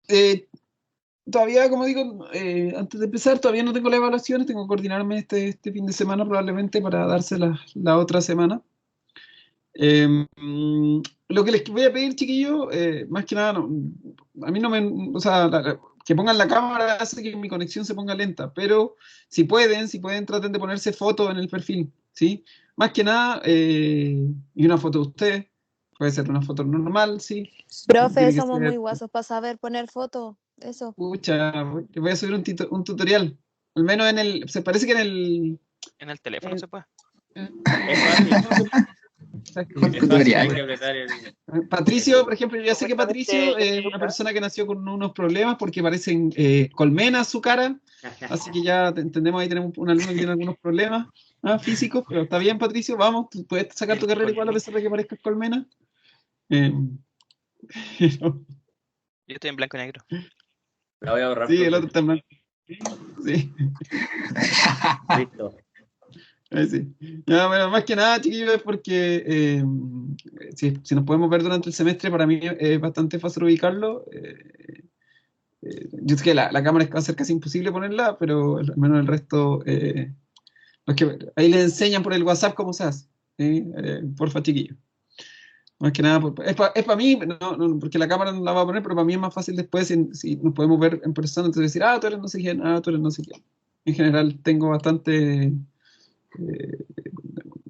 Eh, Todavía, como digo, antes de empezar, todavía no tengo las evaluaciones, tengo que coordinarme este fin de semana probablemente para dárselas la otra semana. Lo que les voy a pedir, chiquillos, más que nada, a mí no me, o sea, que pongan la cámara hace que mi conexión se ponga lenta, pero si pueden, traten de ponerse fotos en el perfil, ¿sí? Más que nada, y una foto de usted, puede ser una foto normal, ¿sí? No Profe, tiene que somos muy ser, guasos para saber poner fotos. Eso. pucha, voy a subir un tutorial, al menos se parece que en el, En el teléfono en- se puede. Es en- fácil. exacto. Un Es fácil, hay tutorial. que apretar Patricio, por ejemplo, yo ya sé que Patricio Supuestamente es una persona que nació con unos problemas porque parecen colmenas su cara, así que ya entendemos, ahí tenemos un alumno que tiene algunos problemas físicos, pero está bien, Patricio, vamos, tú puedes sacar tu carrera igual a pesar de que parezcas colmena. Eh, Yo estoy en blanco y negro. la voy a borrar. sí, el Profe. otro está en blanco. Sí, Listo. sí. Ya, bueno, más que nada, chiquillos, es porque si nos podemos ver durante el semestre, para mí es bastante fácil ubicarlo. Yo sé que la cámara va a ser casi imposible ponerla, pero al menos el resto, ahí le enseñan por el WhatsApp cómo se hace. ¿Sí? Porfa, chiquillo. Más que nada, es para mí, no, porque la cámara no la va a poner, pero para mí es más fácil después si nos podemos ver en persona, entonces decir, tú eres no sé quién, tú eres no sé quién. En general tengo bastante,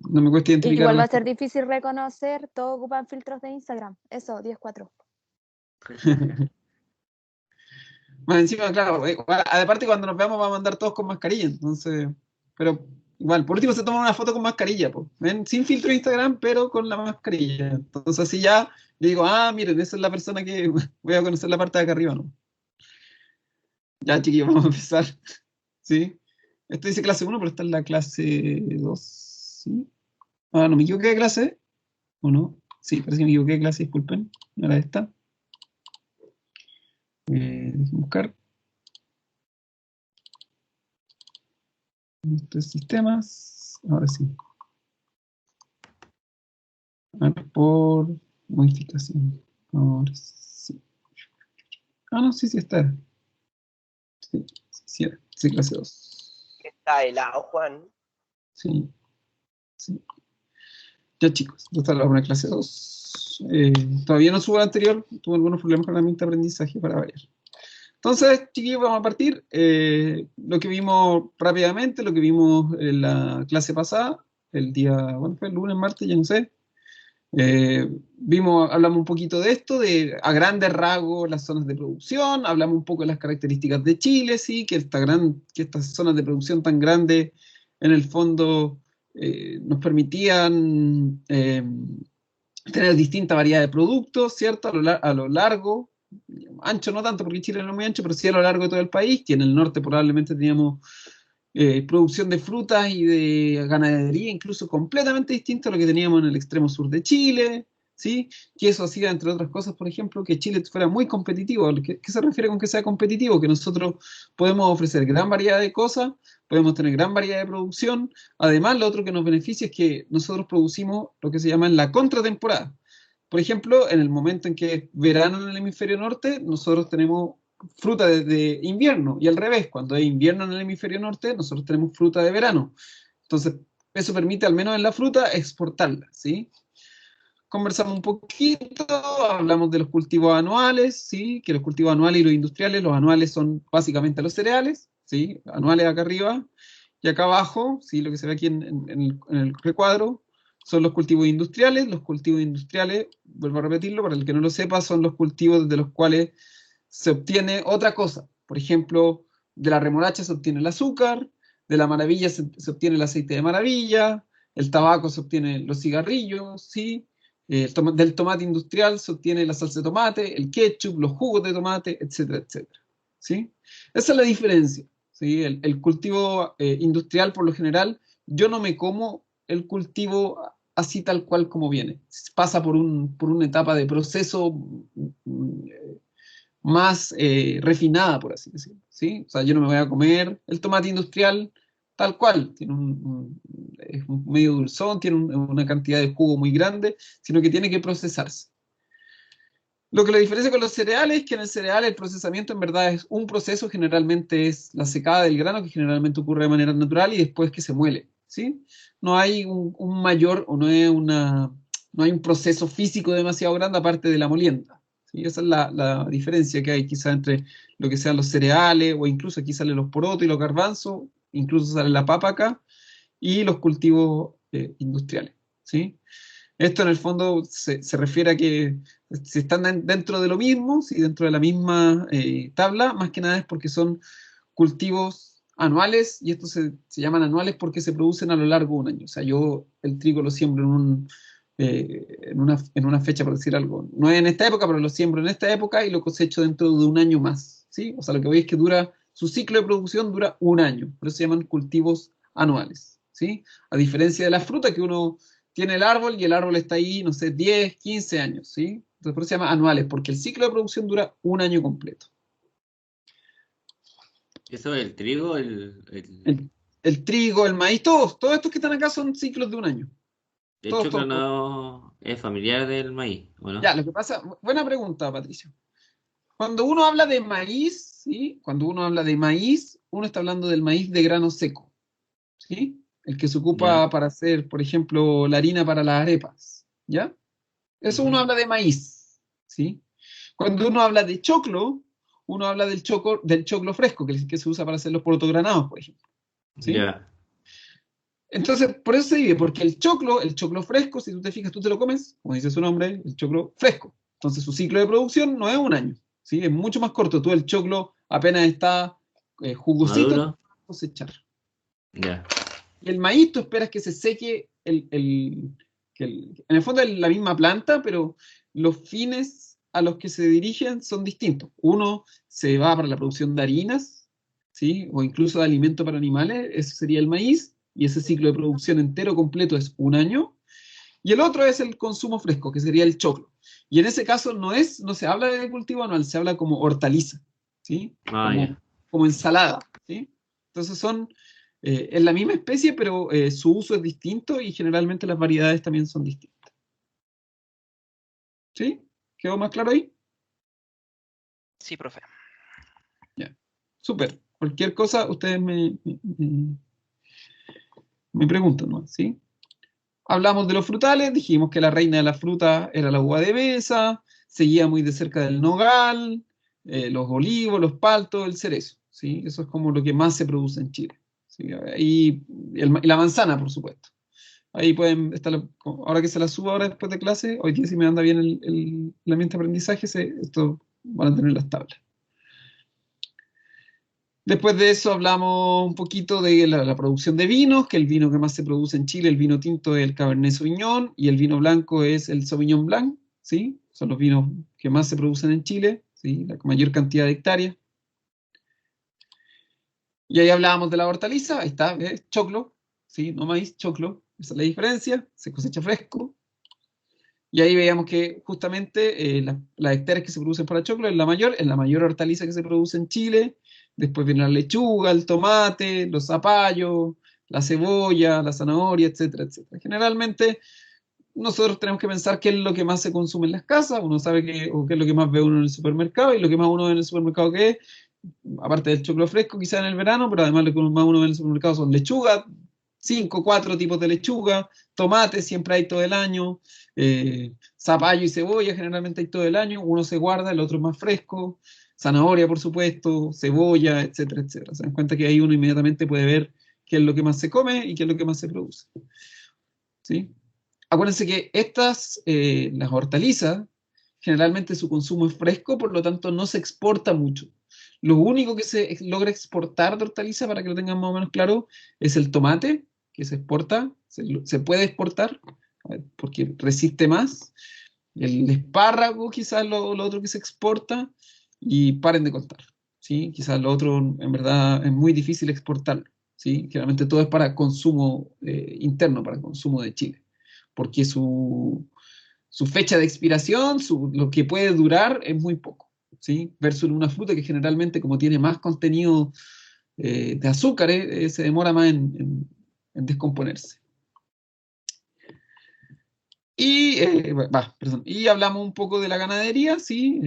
no me cuesta identificar a Igual va las a ser personas. difícil reconocer, todos ocupan filtros de Instagram. Eso, 10-4. Más encima, claro, aparte cuando nos veamos vamos a andar todos con mascarilla, entonces, pero igual, por último se toma una foto con mascarilla, pues, ¿ven? Sin filtro de Instagram, pero con la mascarilla. Entonces así ya le digo, miren, esa es la persona que voy a conocer la parte de acá arriba, ¿no? Ya, chiquillos, vamos a empezar, ¿sí? Esto dice clase 1, pero está en la clase 2, ¿sí? No me equivoqué de clase, ¿o no? Sí, parece que me equivoqué de clase, disculpen, no era esta. Déjenme buscar. Estos sistemas, ahora sí. Por modificación. Ahora sí. No, sí, sí está. Sí, sí, sí, clase 2. Está helado, Juan. Sí, sí. Ya, chicos, ya está la clase 2. Todavía no subo la anterior, tuve algunos problemas con la mente de aprendizaje para variar. Entonces, chiquillos, vamos a partir. Lo que vimos rápidamente, lo que vimos en la clase pasada, el día, bueno, fue el lunes, martes, ya no sé. Hablamos un poquito de esto, de a grandes rasgos las zonas de producción, hablamos un poco de las características de Chile, sí, que estas zonas de producción tan grandes en el fondo nos permitían tener distinta variedad de productos, ¿cierto? A lo largo, ancho no tanto porque Chile no es muy ancho, pero sí a lo largo de todo el país, que en el norte probablemente teníamos producción de frutas y de ganadería, incluso completamente distinto a lo que teníamos en el extremo sur de Chile, ¿sí? Que eso hacía, entre otras cosas, por ejemplo, que Chile fuera muy competitivo. ¿Qué se refiere con que sea competitivo? Que nosotros podemos ofrecer gran variedad de cosas, podemos tener gran variedad de producción. Además, lo otro que nos beneficia es que nosotros producimos lo que se llama en la contratemporada. Por ejemplo, en el momento en que es verano en el hemisferio norte, nosotros tenemos fruta de invierno y al revés, cuando hay invierno en el hemisferio norte, nosotros tenemos fruta de verano. Entonces, eso permite, al menos en la fruta, exportarla, ¿sí? Conversamos un poquito, hablamos de los cultivos anuales, ¿sí? Que los cultivos anuales y los industriales, los anuales son básicamente los cereales, ¿sí? Anuales acá arriba, y acá abajo, ¿sí? Lo que se ve aquí en el recuadro, son los cultivos industriales. Los cultivos industriales, vuelvo a repetirlo, para el que no lo sepa, son los cultivos de los cuales se obtiene otra cosa. Por ejemplo, de la remolacha se obtiene el azúcar, de la maravilla se obtiene el aceite de maravilla, el tabaco se obtiene los cigarrillos, ¿sí? Del tomate industrial se obtiene la salsa de tomate, el ketchup, los jugos de tomate, etcétera, etcétera. ¿Sí? Esa es la diferencia. ¿Sí? El cultivo industrial, por lo general, yo no me como el cultivo así tal cual como viene. Pasa por una etapa de proceso más refinada, por así decirlo, ¿sí? O sea, yo no me voy a comer el tomate industrial tal cual, tiene es un medio dulzón, tiene una cantidad de jugo muy grande, sino que tiene que procesarse. Lo que lo diferencia con los cereales es que en el cereal el procesamiento en verdad es un proceso, generalmente es la secada del grano, que generalmente ocurre de manera natural y después que se muele, ¿sí? No hay un mayor o no hay un proceso físico demasiado grande aparte de la molienda, ¿sí? Esa es la diferencia que hay quizá entre lo que sean los cereales o incluso aquí salen los porotos y los garbanzos, incluso sale la papa acá y los cultivos industriales, ¿sí? Esto en el fondo se refiere a que si están dentro de lo mismo, si dentro de la misma tabla, más que nada es porque son cultivos anuales y estos se llaman anuales porque se producen a lo largo de un año. O sea, yo el trigo lo siembro en una fecha, por decir algo. No es en esta época, pero lo siembro en esta época y lo cosecho dentro de un año más, ¿sí? O sea, lo que voy es que su ciclo de producción dura un año. Por eso se llaman cultivos anuales, ¿sí? A diferencia de la fruta que uno tiene el árbol y el árbol está ahí, no sé, 10, 15 años, ¿sí? Entonces por eso se llama anuales, porque el ciclo de producción dura un año completo. Eso del trigo, El trigo, el maíz, todos estos que están acá son ciclos de un año. el Todos, choclo todos, todos. no es familiar del maíz, ¿o no? Ya, lo que pasa, buena pregunta, Patricio. Cuando uno habla de maíz, ¿sí? Cuando uno habla de maíz, uno está hablando del maíz de grano seco, ¿sí? El que se ocupa Ya. para hacer, por ejemplo, la harina para las arepas, ¿ya? Eso uno Ujú. habla de maíz, ¿sí? Cuando uno habla de choclo, uno habla del choclo fresco, que es el que se usa para hacer los porotos granados, por ejemplo, ¿sí? Ya. Entonces, por eso se divide, porque el choclo fresco, si tú te fijas, tú te lo comes, como dice su nombre, el choclo fresco. Entonces, su ciclo de producción no es un año, ¿sí? Es mucho más corto. Tú el choclo apenas está jugosito, ¿Maduro? cosechar. Ya. Y el maíz, tú esperas que se seque en el fondo es la misma planta, pero los fines a los que se dirigen son distintos. Uno se va para la producción de harinas, ¿sí? O incluso de alimento para animales, ese sería el maíz, y ese ciclo de producción entero completo es un año. Y el otro es el consumo fresco, que sería el choclo. Y en ese caso no se habla de cultivo anual, se habla como hortaliza, ¿sí? Ah, ya. Como ensalada, ¿sí? Entonces es la misma especie, pero su uso es distinto y generalmente las variedades también son distintas. ¿Sí? ¿Quedó más claro ahí? Sí, profe. Ya. Súper. Cualquier cosa, ustedes me preguntan, ¿no? ¿Sí? Hablamos de los frutales, dijimos que la reina de la fruta era la uva de mesa, seguía muy de cerca del nogal, los olivos, los paltos, el cerezo, ¿sí? Eso es como lo que más se produce en Chile, ¿sí? Y la manzana, por supuesto. Ahí pueden estar, ahora que se la suba ahora después de clase, hoy día si me anda bien el ambiente de aprendizaje, esto van a tener las tablas. Después de eso hablamos un poquito de la producción de vinos, que el vino que más se produce en Chile, el vino tinto es el Cabernet Sauvignon y el vino blanco es el Sauvignon Blanc, ¿sí? Son los vinos que más se producen en Chile, ¿sí? La mayor cantidad de hectáreas. Y ahí hablábamos de la hortaliza, ahí está, ¿ves? Choclo, ¿sí? No maíz, choclo, esa es la diferencia, se cosecha fresco. Y ahí veíamos que justamente las hectáreas que se producen para choclo es la mayor hortaliza que se produce en Chile. Después viene la lechuga, el tomate, los zapallos, la cebolla, la zanahoria, etcétera, etcétera. Generalmente nosotros tenemos que pensar qué es lo que más se consume en las casas, uno sabe qué es lo que más ve uno en el supermercado, y lo que más uno ve en el supermercado que es, aparte del choclo fresco quizá en el verano, pero además lo que más uno ve en el supermercado son lechugas, 5, 4 tipos de lechuga, tomate siempre hay todo el año, zapallo y cebolla generalmente hay todo el año, uno se guarda, el otro es más fresco, zanahoria por supuesto, cebolla, etcétera, etcétera. Se dan cuenta que ahí uno inmediatamente puede ver qué es lo que más se come y qué es lo que más se produce, ¿sí? Acuérdense que las hortalizas, generalmente su consumo es fresco, por lo tanto no se exporta mucho. Lo único que se logra exportar de hortaliza, para que lo tengan más o menos claro, es el tomate, que se exporta, se puede exportar, porque resiste más. El espárrago quizás lo otro que se exporta, y paren de contar, ¿sí? Quizás lo otro en verdad es muy difícil exportarlo, ¿sí? Generalmente todo es para consumo interno, para consumo de Chile, porque su fecha de expiración, lo que puede durar es muy poco, ¿sí? Versus una fruta que generalmente, como tiene más contenido de azúcares, se demora más en descomponerse. Y, perdón, y hablamos un poco de la ganadería, sí.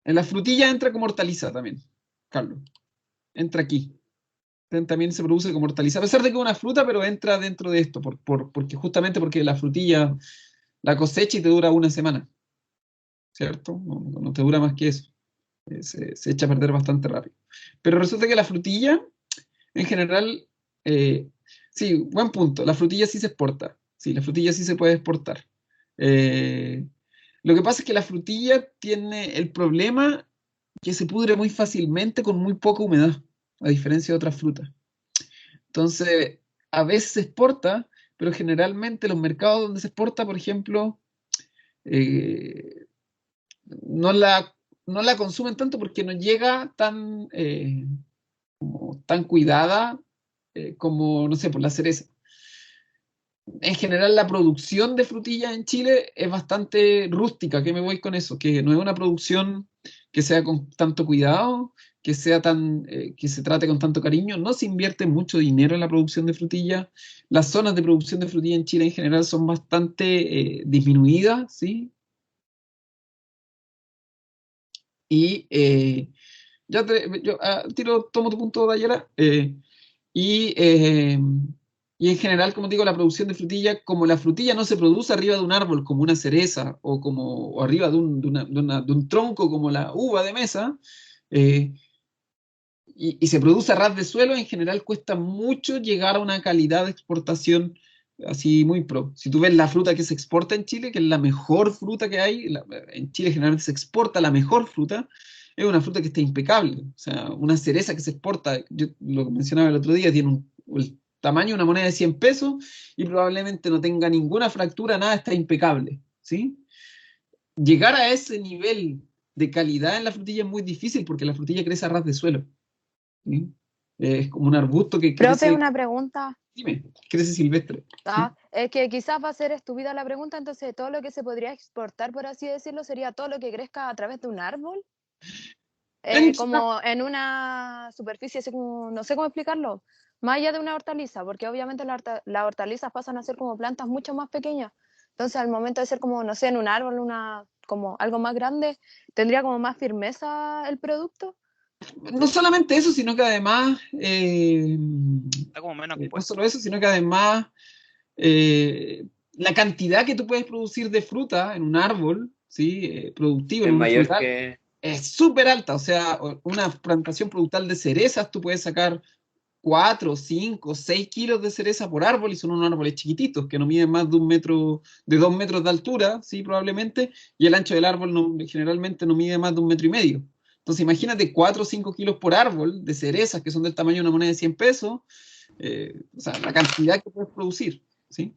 En la frutilla entra como hortaliza también, Carlos. Entra aquí. También se produce como hortaliza, a pesar de que es una fruta, pero entra dentro de esto, justamente porque la frutilla la cosecha y te dura una semana, ¿cierto? No te dura más que eso. Se echa a perder bastante rápido. Pero resulta que la frutilla, en general, sí, buen punto, la frutilla sí se exporta. Sí, la frutilla sí se puede exportar. Lo que pasa es que la frutilla tiene el problema que se pudre muy fácilmente con muy poca humedad, a diferencia de otras frutas. Entonces, a veces se exporta, pero generalmente los mercados donde se exporta, por ejemplo, no la consumen tanto porque no llega tan cuidada como, no sé, por la cereza. En general, la producción de frutillas en Chile es bastante rústica. ¿Qué me voy con eso? Que no es una producción que sea con tanto cuidado, que sea que se trate con tanto cariño. No se invierte mucho dinero en la producción de frutillas. Las zonas de producción de frutilla en Chile en general son bastante disminuidas, ¿sí? Y tomo tu punto, Dayera. Y, eh, y en general, como te digo, la producción de frutilla, como la frutilla no se produce arriba de un árbol como una cereza o arriba de un tronco como la uva de mesa, eh, y se produce a ras de suelo, en general cuesta mucho llegar a una calidad de exportación así muy pro. Si tú ves la fruta que se exporta en Chile, que es la mejor fruta que hay, en Chile generalmente se exporta la mejor fruta, es una fruta que está impecable. O sea, una cereza que se exporta, yo lo mencionaba el otro día, tiene el tamaño de una moneda de 100 pesos y probablemente no tenga ninguna fractura, nada, está impecable, ¿sí? Llegar a ese nivel de calidad en la frutilla es muy difícil porque la frutilla crece a ras de suelo, ¿sí? Es como un arbusto que Profe, crece, una pregunta. dime, crece silvestre, ¿sí? Es que quizás va a ser estúpida la pregunta, entonces todo lo que se podría exportar, por así decirlo, sería todo lo que crezca a través de un árbol, En- como en una superficie, así como, no sé cómo explicarlo, más allá de una hortaliza, porque obviamente las hortalizas pasan a ser como plantas mucho más pequeñas. Entonces, al momento de ser como, no sé, en un árbol, como algo más grande, tendría como más firmeza el producto. no solamente eso, sino que además, Está como menos no expuesto. solo eso, sino que además la cantidad que tú puedes producir de fruta en un árbol, ¿sí? Productivo, en Es un mayor frutal, que... es súper alta. O sea, una plantación productal de cerezas, tú puedes sacar 4, 5, 6 kilos de cereza por árbol y son unos árboles chiquititos que no miden más de 1 metro, de 2 metros de altura, sí, probablemente, y el ancho del árbol generalmente no mide más de 1,5 metros. Entonces, imagínate 4 o 5 kilos por árbol de cerezas que son del tamaño de una moneda de 100 pesos, o sea, la cantidad que puedes producir, ¿sí?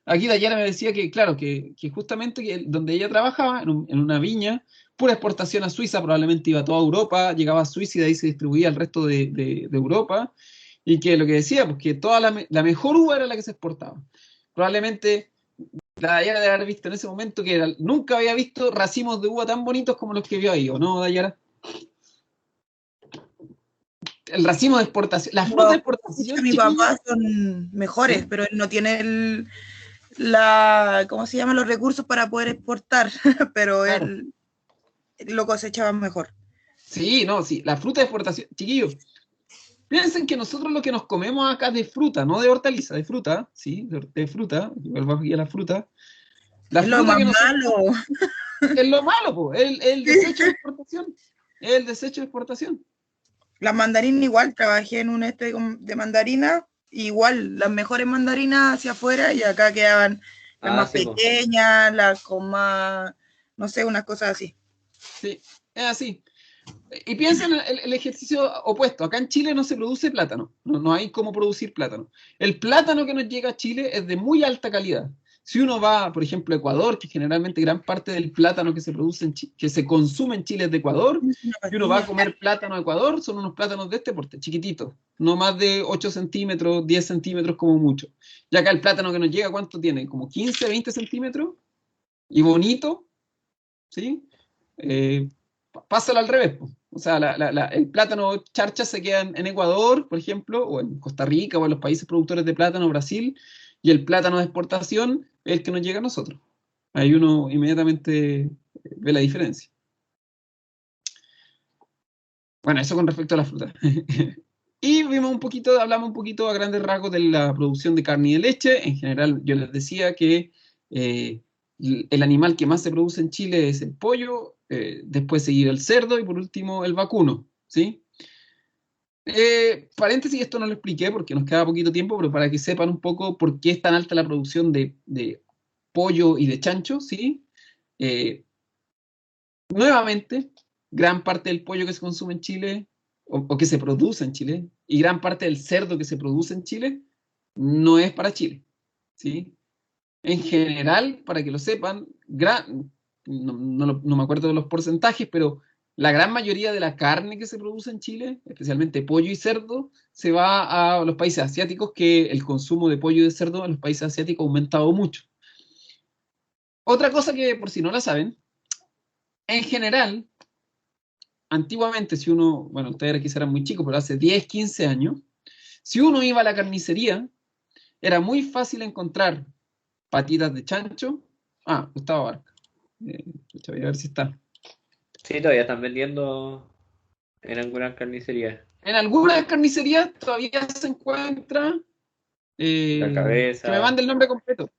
Aquí Dayana me decía que, claro, que justamente donde ella trabajaba, en una viña, pura exportación a Suiza, probablemente iba a toda Europa, llegaba a Suiza y de ahí se distribuía al resto de Europa, y que lo que decía, pues que toda la mejor uva era la que se exportaba. Probablemente la Dayana debe haber visto en ese momento que nunca había visto racimos de uva tan bonitos como los que vio ahí, ¿o no, Dayana? El racimo de exportación, la fruta de Los exportación, de mi chiquillos, papá son mejores, ¿sí? pero él no tiene ¿cómo se llama? Los recursos para poder exportar, pero Claro. él lo cosechaba mejor. Sí, no, sí, la fruta de exportación, chiquillos, piensen que nosotros lo que nos comemos acá es de fruta, no de hortaliza, de fruta, ¿sí? De fruta, vuelvo aquí a la fruta. La Es lo fruta más que nosotros, malo. es lo malo, po, el desecho de exportación, el desecho de exportación. Las mandarinas igual, trabajé en un de mandarina, igual, las mejores mandarinas hacia afuera y acá quedaban las más sí, po. pequeñas, las con más, no sé, unas cosas así. Sí, es así. Y piensen en el ejercicio opuesto. Acá en Chile no se produce plátano. No hay cómo producir plátano. El plátano que nos llega a Chile es de muy alta calidad. Si uno va, por ejemplo, a Ecuador, que generalmente gran parte del plátano que se produce que se consume en Chile es de Ecuador, Una y uno va a pastilla. comer plátano a Ecuador, son unos plátanos de este porte, chiquititos, no más de 8 centímetros, 10 centímetros como mucho. Y acá el plátano que nos llega, ¿cuánto tiene? Como 15, 20 centímetros, y bonito, ¿sí? Pásalo al revés, po. O sea, el plátano charcha se queda en Ecuador, por ejemplo, o en Costa Rica, o en los países productores de plátano, Brasil, y el plátano de exportación es el que nos llega a nosotros. Ahí uno inmediatamente ve la diferencia. Bueno, eso con respecto a la fruta. Y hablamos un poquito a grandes rasgos de la producción de carne y de leche. En general, yo les decía que el animal que más se produce en Chile es el pollo, después seguir el cerdo y por último el vacuno, ¿sí? Paréntesis, esto no lo expliqué porque nos queda poquito tiempo, pero para que sepan un poco por qué es tan alta la producción de pollo y de chancho, ¿sí? Nuevamente, gran parte del pollo que se consume en Chile, o que se produce en Chile, y gran parte del cerdo que se produce en Chile, no es para Chile, ¿sí? En general, para que lo sepan, no me acuerdo de los porcentajes, pero la gran mayoría de la carne que se produce en Chile, especialmente pollo y cerdo, se va a los países asiáticos, que el consumo de pollo y de cerdo en los países asiáticos ha aumentado mucho. Otra cosa que, por si no la saben, en general, antiguamente, si uno, bueno, ustedes aquí serán muy chicos, pero hace 10, 15 años, si uno iba a la carnicería, era muy fácil encontrar patitas de chancho. Gustavo Barca. Voy a ver si está. Sí, todavía están vendiendo en algunas carnicerías. En algunas carnicerías todavía se encuentra. La cabeza. Que me mande el nombre completo.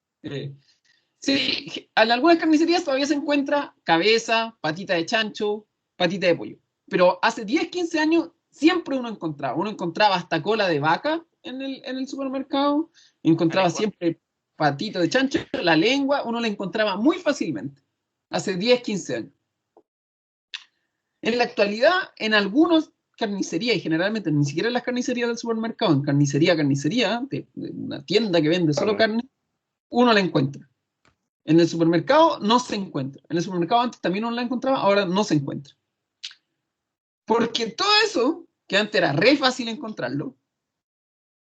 Sí, en algunas carnicerías todavía se encuentra cabeza, patita de chancho, patita de pollo. Pero hace 10, 15 años siempre uno encontraba hasta cola de vaca en el supermercado, encontraba siempre patito de chancho, la lengua, uno la encontraba muy fácilmente, hace 10, 15 años. En la actualidad, en algunas carnicerías, y generalmente ni siquiera en las carnicerías del supermercado, en carnicería, de una tienda que vende solo carne, uno la encuentra. En el supermercado no se encuentra. En el supermercado antes también uno la encontraba, ahora no se encuentra. Porque todo eso, que antes era re fácil encontrarlo,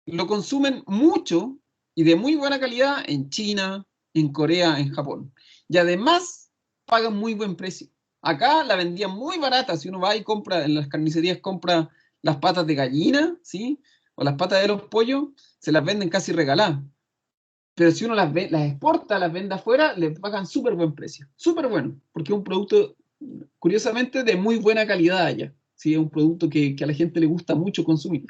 lo consumen mucho y de muy buena calidad en China, en Corea, en Japón. Y además pagan muy buen precio. Acá la vendían muy barata. Si uno va y compra, en las carnicerías compra las patas de gallina, ¿sí? O las patas de los pollos, se las venden casi regaladas. Pero si uno las exporta, las vende afuera, le pagan súper buen precio. Súper bueno, porque es un producto, curiosamente, de muy buena calidad allá. ¿Sí? Es un producto que a la gente le gusta mucho consumir.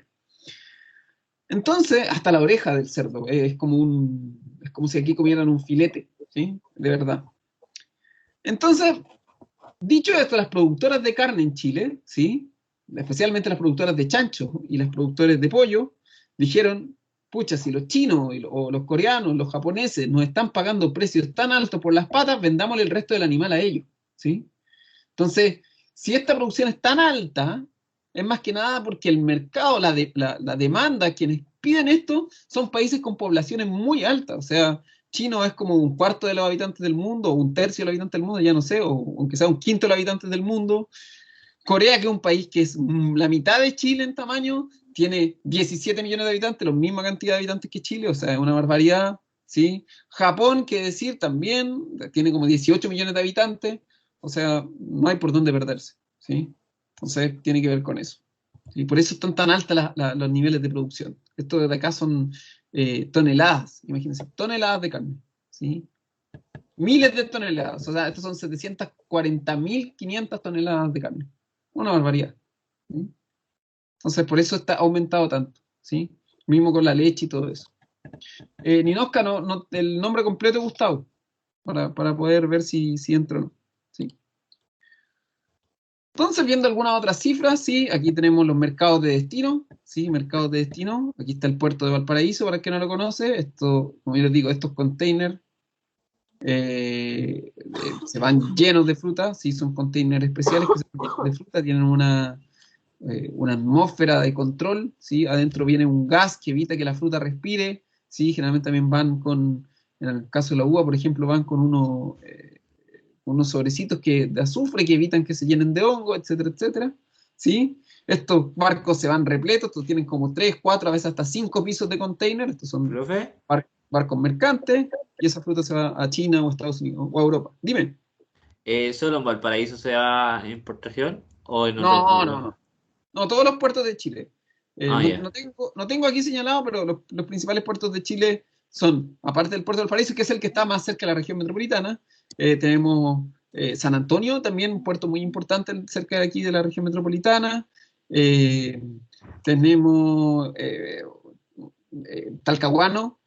Entonces, hasta la oreja del cerdo, es como si aquí comieran un filete, ¿sí? De verdad. Entonces, dicho esto, las productoras de carne en Chile, ¿sí? Especialmente las productoras de chancho y las productores de pollo, dijeron, pucha, si los chinos o los coreanos, los japoneses nos están pagando precios tan altos por las patas, vendámosle el resto del animal a ellos, ¿sí? Entonces, si esta producción es tan alta, es más que nada porque el mercado, la demanda, quienes piden esto, son países con poblaciones muy altas. O sea, China es como un cuarto de los habitantes del mundo, o un tercio de los habitantes del mundo, ya no sé, o aunque sea un quinto de los habitantes del mundo. Corea, que es un país que es la mitad de Chile en tamaño, tiene 17 millones de habitantes, la misma cantidad de habitantes que Chile, o sea, es una barbaridad, ¿sí? Japón, que decir, también tiene como 18 millones de habitantes, o sea, no hay por dónde perderse, ¿sí? Entonces, tiene que ver con eso. Y por eso están tan altos los niveles de producción. Esto de acá son toneladas, imagínense, toneladas de carne, ¿sí? Miles de toneladas, o sea, estos son 740.500 toneladas de carne. Una barbaridad, ¿sí? Entonces, por eso está aumentado tanto, ¿sí? Mismo con la leche y todo eso. Ninosca, el nombre completo, Gustavo, para poder ver si entra o no, ¿sí? Entonces, viendo algunas otras cifras, ¿sí? Aquí tenemos los mercados de destino, ¿sí? Mercados de destino. Aquí está el puerto de Valparaíso, para el que no lo conoce. Esto, como yo les digo, estos containers se van llenos de fruta, ¿sí? Son containers especiales que se van llenos de fruta, tienen una atmósfera de control, ¿sí? Adentro viene un gas que evita que la fruta respire, ¿sí? Generalmente también van en el caso de la uva, por ejemplo, van con unos sobrecitos de azufre que evitan que se llenen de hongo, etcétera, etcétera, ¿sí? Estos barcos se van repletos, estos tienen como 3, 4, a veces hasta 5 pisos de container, estos son barcos mercantes, y esa fruta se va a China o a Estados Unidos o a Europa. Dime. ¿Solo en Valparaíso se va en importación? ¿O en otros No, lugares? no, todos los puertos de Chile. Ya. No tengo aquí señalado, pero los principales puertos de Chile son, aparte del Puerto del Paraíso, que es el que está más cerca de la región metropolitana, tenemos San Antonio, también un puerto muy importante cerca de aquí de la región metropolitana. Tenemos Talcahuano,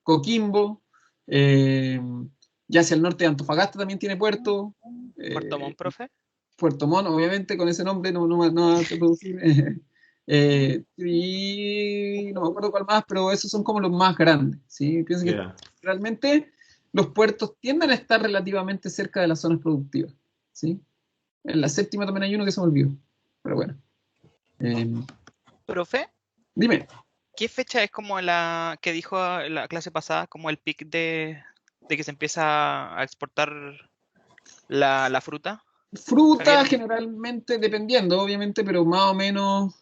Coquimbo, ya hacia el norte de Antofagasta también tiene puerto. Puerto Montt, profe. Puerto Montt, obviamente, con ese nombre no va a producir. Y no me acuerdo cuál más, pero esos son como los más grandes, ¿sí? Pienso que realmente los puertos tienden a estar relativamente cerca de las zonas productivas, ¿sí? En la séptima también hay uno que se me olvidó, pero bueno. Profe, Dime. ¿qué fecha es como la que dijo en la clase pasada, como el pic de que se empieza a exportar la fruta? Fruta Javier. generalmente, dependiendo, obviamente, pero más o menos,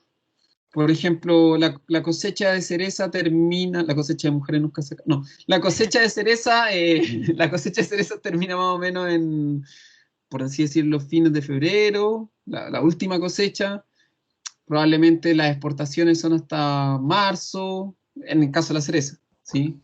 por ejemplo, la cosecha de cereza termina, la cosecha de mujeres nunca se... No, la cosecha de cereza, la cosecha de cereza termina más o menos en, por así decirlo, fines de febrero, la última cosecha. Probablemente las exportaciones son hasta marzo, en el caso de la cereza, ¿sí?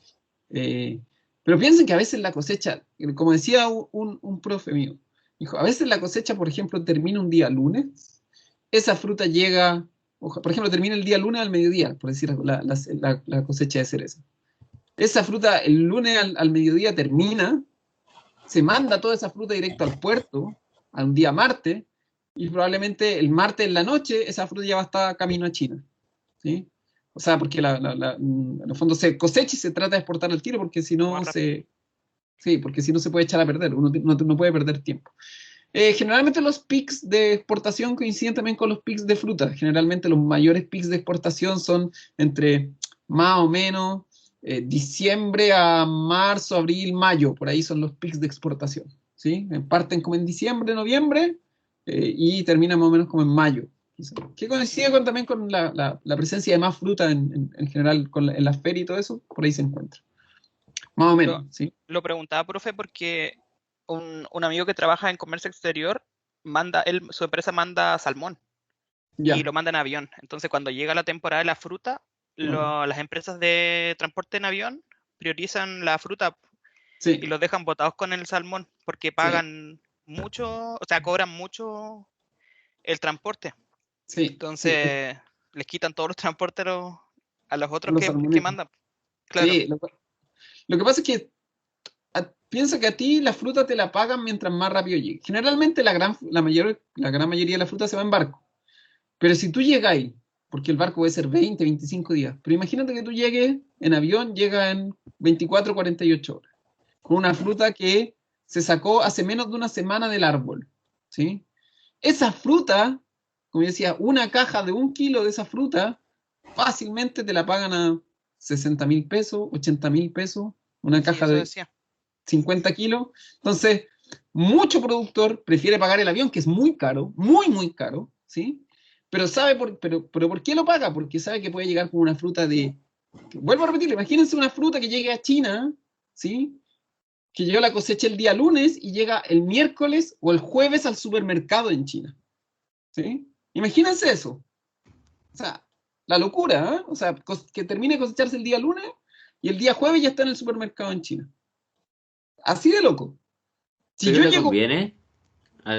Pero piensen que a veces la cosecha, como decía un profe mío, dijo, a veces la cosecha, por ejemplo, termina un día lunes, esa fruta llega, por ejemplo, termina el día lunes al mediodía, por decir la cosecha de cereza. Esa fruta el lunes al mediodía termina, se manda toda esa fruta directo al puerto, a un día martes, y probablemente el martes en la noche esa fruta ya va a estar camino a China, ¿sí? O sea, porque en el fondo se cosecha y se trata de exportar al tiro, porque si no sí, porque si no se puede echar a perder, uno no puede perder tiempo. Generalmente los pics de exportación coinciden también con los pics de fruta. Generalmente los mayores pics de exportación son entre más o menos diciembre a marzo, abril, mayo. Por ahí son los pics de exportación, ¿sí? Parten como en diciembre, noviembre y terminan más o menos como en mayo. Que coincide también con la presencia de más fruta en general en la feria y todo eso. Por ahí se encuentra. Más o menos, ¿sí? Lo preguntaba, profe, porque un amigo que trabaja en comercio exterior, su empresa manda salmón Ya. y lo manda en avión. Entonces, cuando llega la temporada de la fruta, las empresas de transporte en avión priorizan la fruta Sí. y los dejan botados con el salmón porque pagan mucho, o sea, cobran mucho el transporte. Sí. Entonces, les quitan todos los transportes a los otros Los que salmones. mandan. Claro. Sí, lo que pasa es que piensa que a ti la fruta te la pagan mientras más rápido llegue. Generalmente la gran mayoría de la fruta se va en barco. Pero si tú llegáis, porque el barco puede ser 20, 25 días, pero imagínate que tú llegues en avión, llega en 24, 48 horas, con una fruta que se sacó hace menos de una semana del árbol, ¿sí? Esa fruta, como yo decía, una caja de 1 kilo de esa fruta, fácilmente te la pagan a 60.000 pesos, 80.000 pesos, una caja eso de decía. 50 kilos. Entonces, mucho productor prefiere pagar el avión, que es muy caro, muy, muy caro, ¿sí? Pero pero ¿por qué lo paga? Porque sabe que puede llegar con una fruta vuelvo a repetir, imagínense una fruta que llegue a China, ¿sí? Que llegó la cosecha el día lunes y llega el miércoles o el jueves al supermercado en China, ¿sí? Imagínense eso. O sea, la locura, ¿eh? O sea, que termine de cosecharse el día lunes y el día jueves ya está en el supermercado en China. Así de loco. Si ¿Pero yo le llego conviene?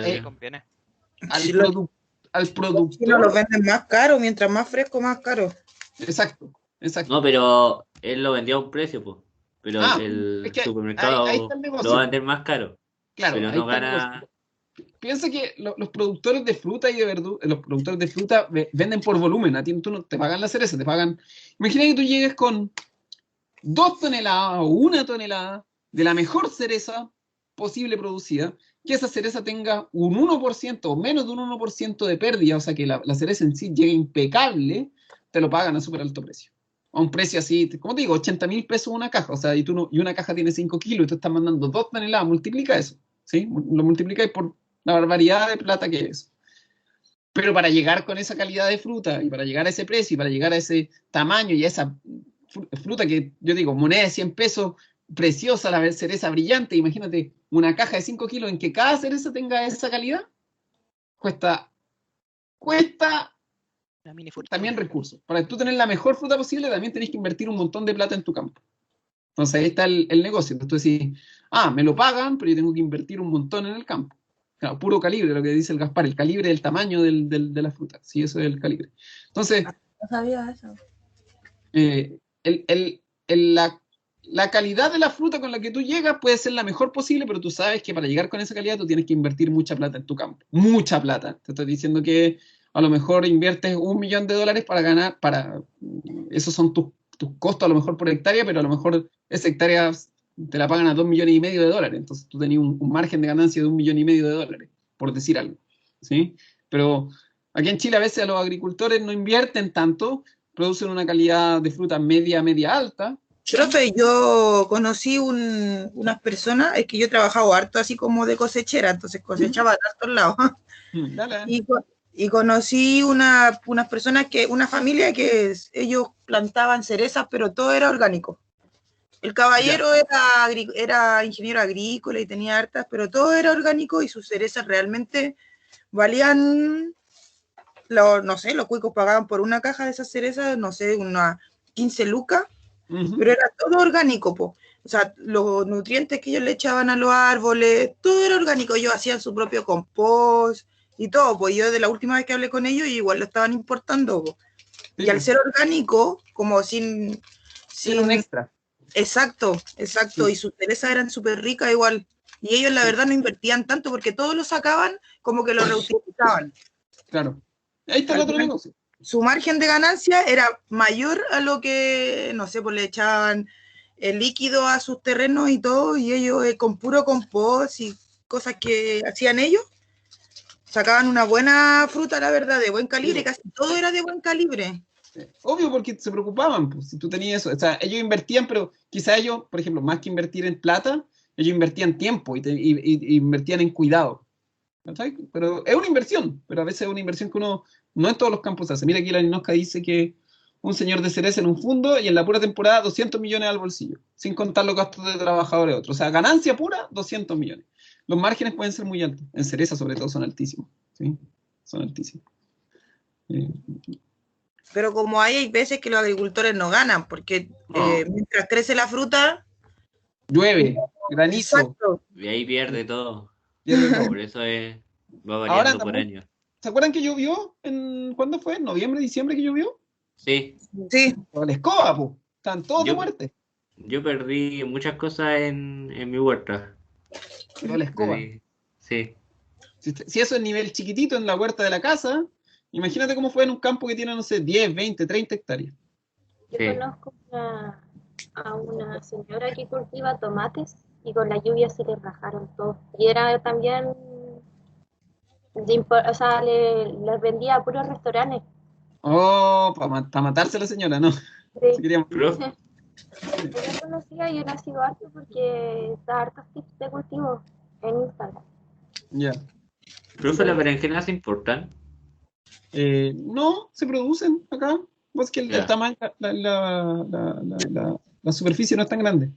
Sí, conviene. al Los productor. chinos los venden más caro, mientras más fresco, más caro. Exacto. No, pero él lo vendió a un precio, pues. Pero Es el que ahí supermercado está el lo va a negocio. vender más caro. Claro, Pero ahí no está el gana. negocio. Piensa que los productores de fruta y de verdura, los productores de fruta venden por volumen. A ti tú no te pagan la cereza, te pagan. Imagina que tú llegues con 2 toneladas o 1 tonelada de la mejor cereza posible producida, que esa cereza tenga un 1% o menos de un 1% de pérdida, o sea que la cereza en sí llegue impecable, te lo pagan a súper alto precio. A un precio así, como te digo, 80.000 pesos una caja, o sea, y una caja tiene 5 kilos y tú estás mandando 2 toneladas, multiplica eso, ¿sí? Lo multiplicáis por la barbaridad de plata que es. Pero para llegar con esa calidad de fruta y para llegar a ese precio y para llegar a ese tamaño y a esa fruta que yo digo, moneda de 100 pesos, preciosa, la cereza brillante, imagínate una caja de 5 kilos en que cada cereza tenga esa calidad, cuesta La mini fortuna. también recursos. Para tú tener la mejor fruta posible, también tenés que invertir un montón de plata en tu campo. Entonces ahí está el negocio. Entonces tú decís, me lo pagan, pero yo tengo que invertir un montón en el campo. Claro, puro calibre, lo que dice el Gaspar, el calibre del tamaño de la fruta. Sí, eso es el calibre. Entonces, No sabía eso. la calidad de la fruta con la que tú llegas puede ser la mejor posible, pero tú sabes que para llegar con esa calidad tú tienes que invertir mucha plata en tu campo. Mucha plata. Te estoy diciendo que a lo mejor inviertes $1.000.000 para ganar, esos son tus costos a lo mejor por hectárea, pero a lo mejor esa hectárea te la pagan a $2.500.000. Entonces tú tenías un margen de ganancia de $1.500.000, por decir algo. ¿Sí? Pero aquí en Chile a veces a los agricultores no invierten tanto, producen una calidad de fruta media alta. Profe, yo conocí unas personas, es que yo he trabajado harto así como de cosechera, entonces cosechaba de todos lados. Dale. Y conocí unas personas una familia que ellos plantaban cerezas, pero todo era orgánico. El caballero era ingeniero agrícola y tenía hartas, pero todo era orgánico y sus cerezas realmente valían, no sé, los cuicos pagaban por una caja de esas cerezas, no sé, unas 15 lucas. Pero era todo orgánico, po. O sea, los nutrientes que ellos le echaban a los árboles, todo era orgánico. Ellos hacían su propio compost y todo, pues yo de la última vez que hablé con ellos, igual lo estaban importando, po. Sí, y al ser orgánico, como sin un extra. Exacto, sí. Y sus cerezas eran súper ricas igual. Y ellos la verdad no invertían tanto porque todos lo sacaban como que lo reutilizaban. Claro. Ahí está el otro negocio. Su margen de ganancia era mayor a lo que, no sé, pues le echaban el líquido a sus terrenos y todo, y ellos con puro compost y cosas que hacían ellos, sacaban una buena fruta, la verdad, de buen calibre, casi todo era de buen calibre. Obvio, porque se preocupaban, pues, si tú tenías eso. O sea, ellos invertían, pero quizá ellos, por ejemplo, más que invertir en plata, ellos invertían tiempo y invertían en cuidado. ¿Sabes? Pero es una inversión, pero a veces es una inversión que uno no en todos los campos hace. Mira aquí la Ninosca dice que un señor de cereza en un fondo y en la pura temporada 200 millones al bolsillo, sin contar los gastos de trabajadores otros. O sea, ganancia pura, 200 millones. Los márgenes pueden ser muy altos. En cereza, sobre todo, son altísimos. ¿Sí? Son altísimos. Pero como hay veces que los agricultores no ganan, porque mientras crece la fruta... Llueve, granizo. Exacto. Y ahí pierde todo. Por eso va variando Ahora, por año. ¿Se acuerdan que llovió? ¿Cuándo fue? ¿En noviembre, diciembre que llovió? Sí. Con la escoba, pues. Están todos de muerte. Yo perdí muchas cosas en mi huerta. Con la escoba. Sí. Si eso es nivel chiquitito en la huerta de la casa, imagínate cómo fue en un campo que tiene, no sé, 10, 20, 30 hectáreas. Yo conozco a una señora que cultiva tomates y con la lluvia se le rajaron todos. Y era también, o sea, les vendía a puros restaurantes. Oh, para matarse la señora, ¿no? Sí. Si queríamos... Yo conocía y yo la sigo harto porque da hartos tips de cultivo en Instagram. Ya. ¿Profe, las berenjenas se importan? No, se producen acá. Pues que el tamaño, la superficie no es tan grande.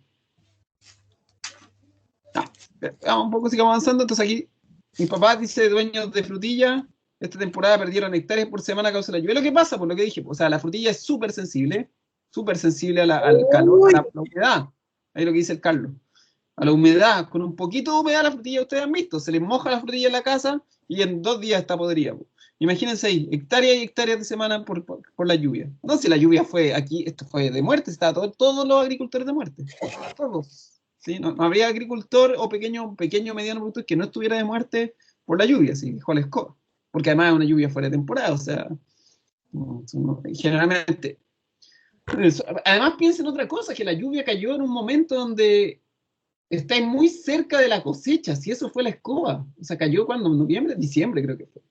Vamos un poco, sigamos avanzando. Entonces aquí, mi papá dice, dueños de frutilla, esta temporada perdieron hectáreas por semana a causa de la lluvia. Lo que pasa, por lo que dije, o sea, la frutilla es súper sensible al calor, a la humedad. Ahí lo que dice el Carlos. A la humedad, con un poquito de humedad la frutilla, ustedes han visto, se les moja la frutilla en la casa y en 2 días está podrida. Imagínense ahí, hectáreas y hectáreas de semana por la lluvia. No, si la lluvia fue aquí, esto fue de muerte, estaba todos los agricultores de muerte. Todos. ¿Sí? No habría agricultor o pequeño mediano productor que no estuviera de muerte por la lluvia, ¿sí? Dijo la escoba. Porque además es una lluvia fuera de temporada, o sea, generalmente. Además piensen otra cosa, que la lluvia cayó en un momento donde estáis muy cerca de la cosecha, si eso fue la escoba. O sea, cayó cuando, en noviembre, diciembre creo que fue.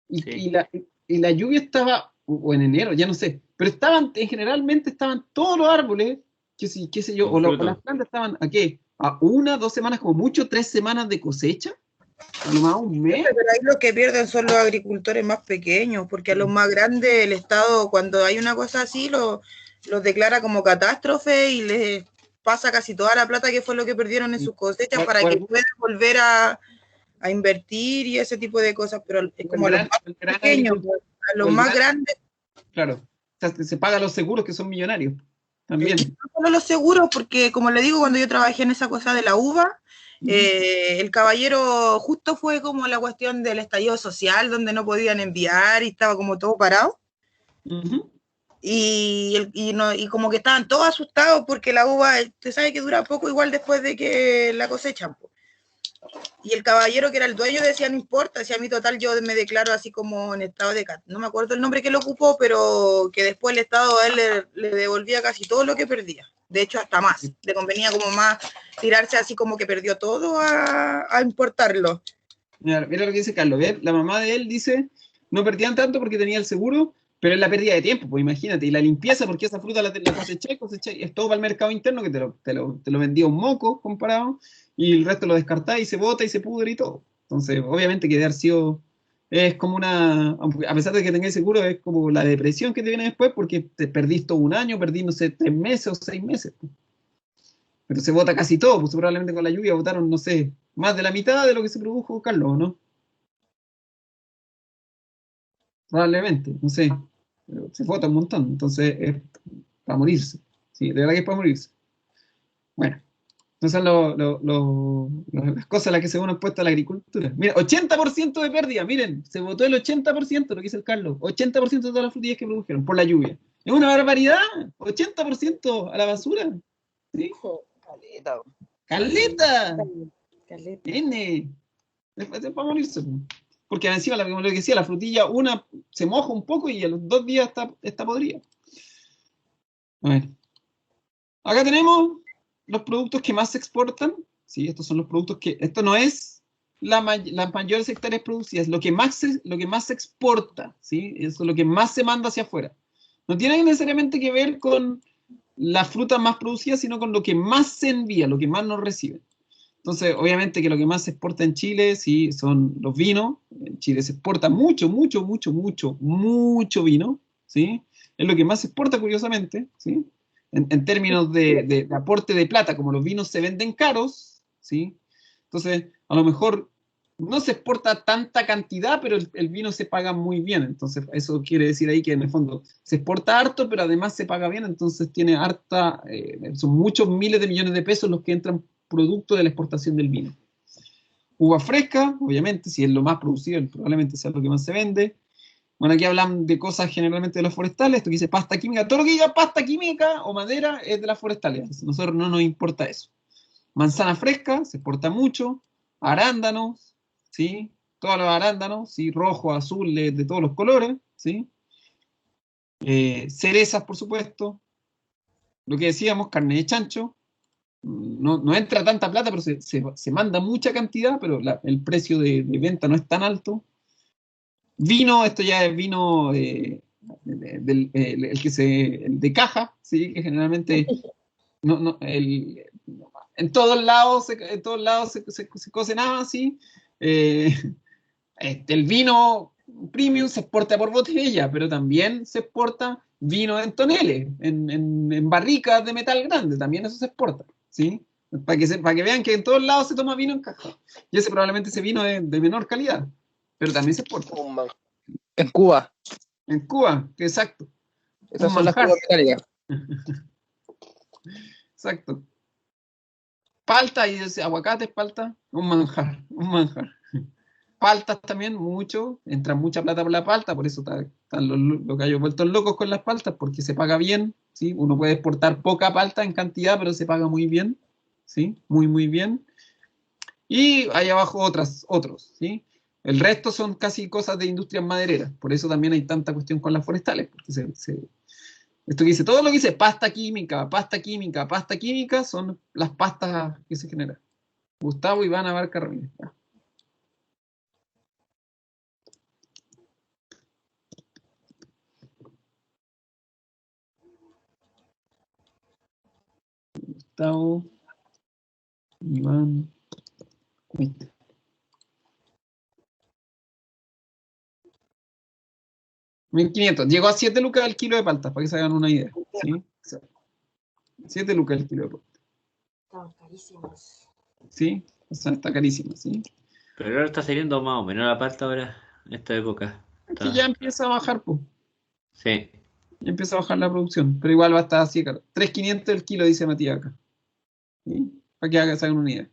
Y la lluvia estaba, o en enero, ya no sé, pero generalmente estaban todos los árboles, qué sé yo, o las plantas estaban, ¿a qué? ¿A 1, 2 semanas, como mucho, 3 semanas de cosecha? A lo más un mes. Pero ahí lo que pierden son los agricultores más pequeños, porque a los más grandes el Estado, cuando hay una cosa así, los declara como catástrofe y les pasa casi toda la plata que fue lo que perdieron en sus cosechas para que puedan volver a invertir y ese tipo de cosas, pero es como a los más pequeños, a los más grandes. Claro, o sea, se pagan los seguros que son millonarios. también. No solo los seguros, porque como le digo, cuando yo trabajé en esa cosa de la uva, el caballero justo fue como la cuestión del estallido social, donde no podían enviar y estaba como todo parado. Ujú. Y como que estaban todos asustados porque la uva, usted sabe que dura poco igual después de que la cosechan. Po. Y el caballero que era el dueño decía, no importa, decía, a mí total yo me declaro así como en estado de... No me acuerdo el nombre que lo ocupó, pero que después el Estado a él le devolvía casi todo lo que perdía. De hecho, hasta más. Le convenía como más tirarse así como que perdió todo a importarlo. Mira lo que dice Carlos. ¿Ves? La mamá de él dice, no perdían tanto porque tenía el seguro, pero es la pérdida de tiempo, pues imagínate. Y la limpieza, porque esa fruta la cosecháis, es todo para el mercado interno que te lo vendía un moco comparado, y el resto lo descartáis y se bota y se pudre y todo. Entonces, obviamente que de haber sido, es como una, a pesar de que tengáis seguro, es como la depresión que te viene después porque te perdís todo un año, perdí, no sé, 3 meses o 6 meses. Pues. Pero se bota casi todo, pues probablemente con la lluvia botaron, no sé, más de la mitad de lo que se produjo, Carlos, ¿no? Probablemente, no sé. Pero se bota un montón, entonces es para morirse. Sí, de verdad que es para morirse. Bueno, esas son las cosas a las que se uno expuesto a la agricultura. Mira, 80% de pérdida, miren, se votó el 80%, lo que dice el Carlos, 80% de todas las frutillas que produjeron por la lluvia. Es una barbaridad, 80% a la basura. ¿Sí? Caleta. ¡Caleta! Caleta. N. Es para morirse. Porque encima, como lo que decía, la frutilla, una se moja un poco y a los 2 días está podrida. A ver. Acá tenemos los productos que más se exportan. ¿Sí? Estos son los productos que... Esto no es las mayores hectáreas producidas, lo que más se exporta. ¿Sí? Eso es lo que más se manda hacia afuera. No tiene necesariamente que ver con la fruta más producida, sino con lo que más se envía, lo que más nos reciben. Entonces, obviamente que lo que más se exporta en Chile, sí, son los vinos. En Chile se exporta mucho vino, ¿sí? Es lo que más se exporta, curiosamente, ¿sí? En términos de aporte de plata, como los vinos se venden caros, ¿sí? Entonces, a lo mejor no se exporta tanta cantidad, pero el vino se paga muy bien. Entonces, eso quiere decir ahí que en el fondo se exporta harto, pero además se paga bien. Entonces, tiene harta, son muchos miles de millones de pesos los que entran producto de la exportación del vino. Uva fresca, obviamente, si es lo más producido, probablemente sea lo que más se vende. Bueno, aquí hablan de cosas generalmente de los forestales, esto que dice pasta química, todo lo que diga pasta química o madera es de las forestales, a nosotros no nos importa eso. Manzana fresca, se exporta mucho, arándanos, ¿sí? Todos los arándanos, ¿sí? Rojo, azul, de todos los colores, ¿sí? Cerezas, por supuesto, lo que decíamos, carne de chancho, no entra tanta plata, pero se manda mucha cantidad, pero el precio de venta no es tan alto. Vino, esto ya es vino el de caja, ¿sí? Que generalmente en todos lados se cose nada, ¿sí? El vino premium se exporta por botella, pero también se exporta vino en toneles, en barricas de metal grande, también eso se exporta, ¿sí? Para que vean que en todos lados se toma vino en caja. Y probablemente ese vino es de menor calidad, pero también se exporta. En Cuba. En Cuba, exacto. Esas son las cubas metálicas. Exacto. Palta, y aguacates, palta, un manjar. Paltas también, mucho, entra mucha plata por la palta, por eso están los gallos vueltos locos con las paltas, porque se paga bien, ¿sí? Uno puede exportar poca palta en cantidad, pero se paga muy bien, ¿sí? Muy bien. Y hay abajo otros, ¿sí? El resto son casi cosas de industrias madereras, por eso también hay tanta cuestión con las forestales, porque esto que dice, todo lo que dice pasta química, son las pastas que se generan. Gustavo Iván Abarca Ramírez. Gustavo Iván Cuita. $1.500. Llegó a 7 lucas el kilo de palta, para que se hagan una idea. ¿Sí? 7 lucas el kilo de palta. Estaban carísimos. ¿Sí? O sea, está carísima, ¿sí? Pero ahora está saliendo más o menos la palta ahora, en esta época. Es que ya empieza a bajar, pues. Sí. y empieza a bajar la producción, pero igual va a estar así, caro. 3.500 el kilo, dice Matías acá. ¿Sí? Para que se hagan una idea.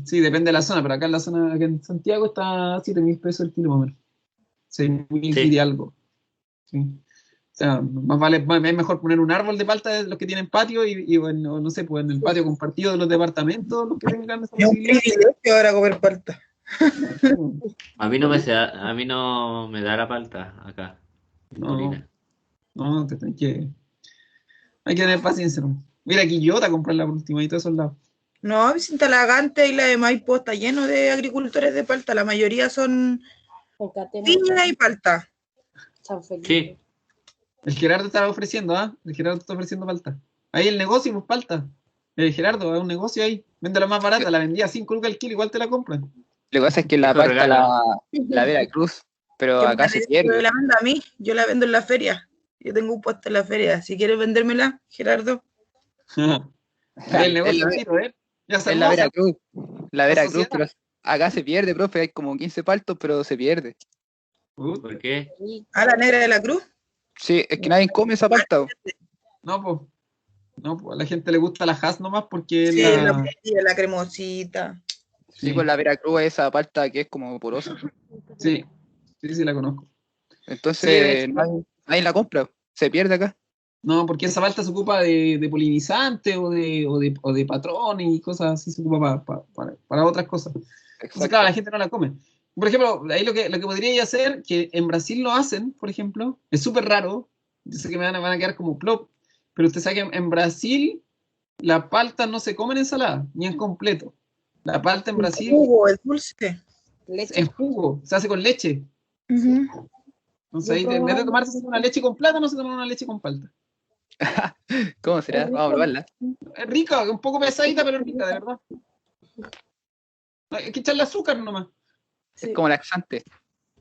Sí, depende de la zona, pero acá en la zona, acá en Santiago está 7.000 pesos el kilo, más o menos. 6.000 Sí. y algo. ¿Sí? O sea, más vale, es mejor poner un árbol de palta de los que tienen patio y bueno, no sé, pues en el patio compartido de los departamentos, los que tengan esa Es un posibilidad. privilegio ahora comer palta. A mí no me da la palta acá, en No, Colina. no, hay que tener paciencia, ¿no? Mira, Quillota a comprarla por última y todos esos lados. No, Vicente Talagante y la de Maipo está lleno de agricultores de palta. La mayoría son piña y palta. Sí, El Gerardo estaba ofreciendo, ¿ah? El Gerardo está ofreciendo palta. Ahí el negocio, pues palta. Gerardo, es un negocio ahí. Vende la más barata, la vendía a 5 lucas el kilo, igual te la compran. Lo que pasa es que la Hijo palta regalo. la Veracruz, pero Que acá se me pierde. la venda a mí, yo la vendo en la feria. Yo tengo un puesto en la feria. Si quieres vendérmela, Gerardo. El negocio Es tiro, ¿eh? Ya se es la armó, Veracruz. La Veracruz, sociedad. pero acá se pierde, profe. Hay como 15 paltos, pero se pierde. Puta. ¿Por qué? A la negra de la cruz. Sí, es que nadie come esa palta. Po. No, pues. No, pues a la gente le gusta la Hass nomás porque Sí, es la cremosita. Sí, pues la Veracruz es esa palta que es como porosa. Sí, sí, la conozco. Entonces, Sí, de hecho, nadie la compra. Se pierde acá. no, porque esa palta se ocupa de polinizante o de patrón y cosas así, se ocupa para otras cosas. Entonces, Exacto. claro, la gente no la come. Por ejemplo, ahí lo que podría hacer, que en Brasil lo hacen, por ejemplo, es súper raro, yo sé que van a quedar como plop, pero usted sabe que en Brasil la palta no se come en ensalada, ni en completo. La palta en Brasil Jugo, el dulce. en jugo, se hace con leche. Ujú. Entonces ahí en vez de tomarse una leche con plátano, se toma una leche con palta. ¿Cómo será? Vamos a probarla. Es rica, un poco pesadita, pero rica, de verdad. Hay que echarle azúcar nomás. Es como laxante.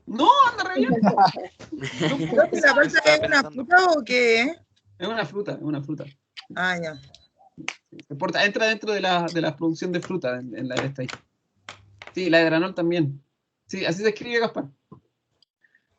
No, anda re bien. ¿La palta Estaba es una pensando. fruta o qué? Es una fruta. Ah, ya. Entra dentro de la producción de fruta en la de esta. Sí, la de granol también. Sí, así se escribe, Gaspar.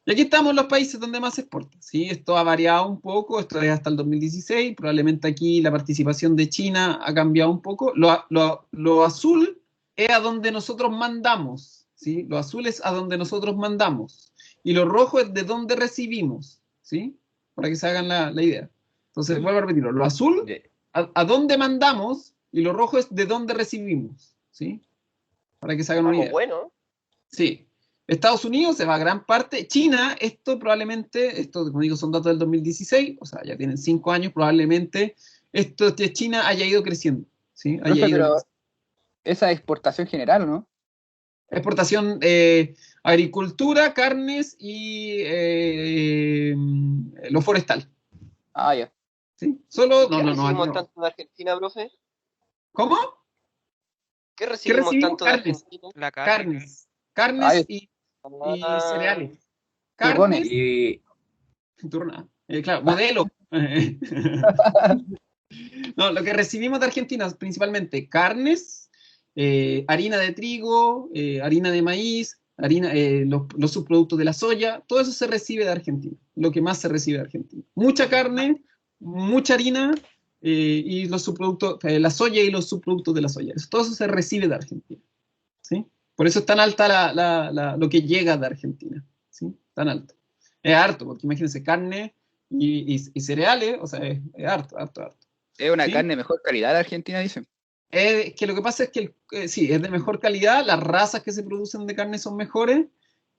Y aquí estamos en los países donde más se exporta. ¿Sí? Esto ha variado un poco, esto es hasta el 2016. Probablemente aquí la participación de China ha cambiado un poco. Lo azul es a donde nosotros mandamos. ¿Sí? Lo azul es a donde nosotros mandamos. Y lo rojo es de donde recibimos. ¿Sí? Para que se hagan la idea. Entonces, vuelvo a repetirlo. Lo azul, a dónde mandamos, y lo rojo es de dónde recibimos. ¿Sí? Para que se hagan una idea. Bueno. Sí. Estados Unidos se va a gran parte. China, esto como digo son datos del 2016, o sea, ya tienen 5 años, probablemente esto de China haya ido creciendo. ¿Sí? Profe, pero esa es exportación general, ¿o no? Exportación, agricultura, carnes y lo forestal. Ah, ya. ¿Sí? Solo, ¿Qué recibimos aquí no. tanto de Argentina, profe? ¿Cómo? ¿Qué recibimos tanto de Carnes. Argentina? La carne. Carnes y Ah, cereales. Turrones. Carnes Y turna. Claro, modelo. No, lo que recibimos de Argentina es principalmente carnes, harina de trigo, harina de maíz, los subproductos de la soya, todo eso se recibe de Argentina, lo que más se recibe de Argentina. Mucha carne, mucha harina y los subproductos, la soya y los subproductos de la soya. Todo eso se recibe de Argentina. ¿Sí? Por eso es tan alta lo que llega de Argentina. ¿Sí? Tan alto. Es harto, porque imagínense, carne y cereales, o sea, es harto. Es una ¿Sí? carne de mejor calidad de Argentina, dicen. Que lo que pasa es que sí, es de mejor calidad, las razas que se producen de carne son mejores,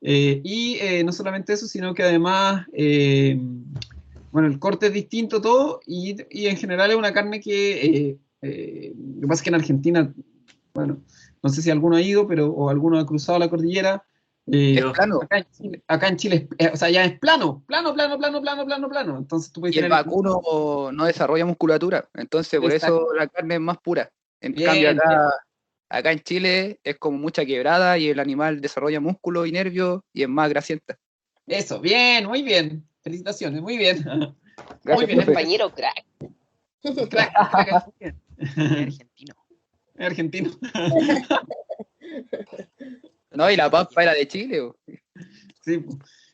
y no solamente eso, sino que además, bueno, el corte es distinto todo, y en general es una carne que, lo que pasa es que en Argentina, bueno, no sé si alguno ha ido, o alguno ha cruzado la cordillera. Es plano. Acá en Chile, o sea, ya es plano. Entonces tú puedes Y el tener vacuno no desarrolla musculatura. Entonces, por Exacto. eso la carne es más pura. En Bien, cambio, acá en Chile es como mucha quebrada y el animal desarrolla músculo y nervio y es más grasienta. Eso, bien, muy bien. Felicitaciones, muy bien. Gracias, Muy bien, profe. compañero crack. Crack, muy bien. Es argentino. Es argentino. No, y la papa era de Chile. Sí.